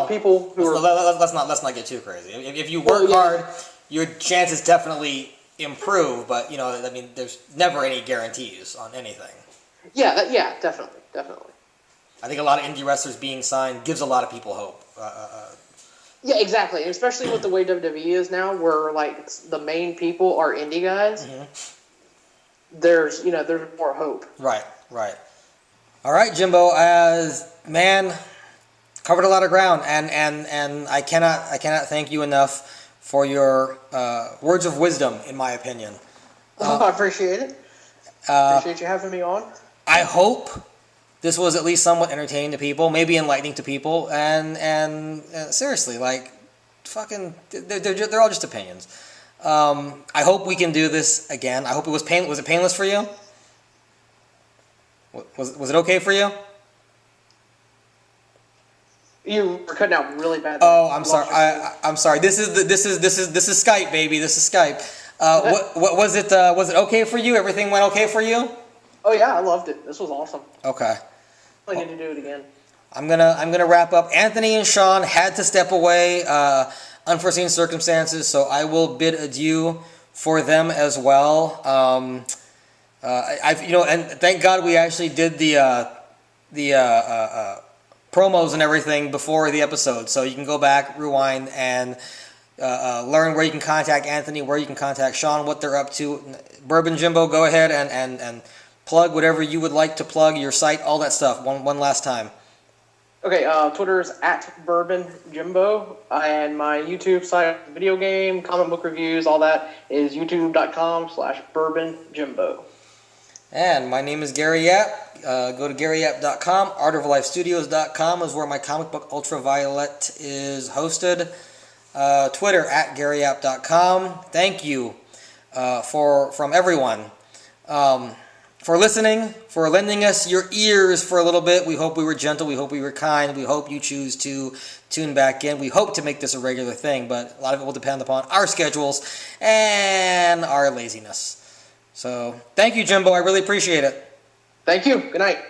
People who let's not get too crazy. If you work hard, your chances definitely improve. But you know, I mean, there's never any guarantees on anything. Yeah, definitely. I think a lot of indie wrestlers being signed gives a lot of people hope. Yeah, exactly. And especially with the way WWE is now, where like the main people are indie guys. Mm-hmm. there's more hope. Right. All right, Jimbo. Man, covered a lot of ground, and I cannot thank you enough for your words of wisdom, in my opinion. I appreciate it. Appreciate you having me on. I hope this was at least somewhat entertaining to people, maybe enlightening to people, and seriously, like, fucking, they're all just opinions. I hope we can do this again. I hope it was painless. Was it painless for you? Was it okay for you? You were cutting out really bad. Oh, I'm sorry. I'm sorry. This is Skype, baby. This is Skype. What was it? Was it okay for you? Everything went okay for you? Oh yeah, I loved it. This was awesome. Okay. I need to do it again. I'm gonna wrap up. Anthony and Sean had to step away, unforeseen circumstances, so I will bid adieu for them as well. And thank God we actually did the promos and everything before the episode, so you can go back, rewind, and learn where you can contact Anthony, where you can contact Sean, what they're up to. Bourbon Jimbo, go ahead and plug whatever you would like to plug, your site, all that stuff. One last time. Okay, Twitter's @Bourbonjimbo, and my YouTube site, video game, comic book reviews, all that is youtube.com/BourbonJimbo. And my name is Gary Yap. Go to GaryYap.com. ArtOfLifeStudios.com is where my comic book Ultraviolet is hosted. Twitter @GaryYap.com. Thank you from everyone for listening, for lending us your ears for a little bit. We hope we were gentle. We hope we were kind. We hope you choose to tune back in. We hope to make this a regular thing, but a lot of it will depend upon our schedules and our laziness. So, thank you, Jimbo. I really appreciate it. Thank you. Good night.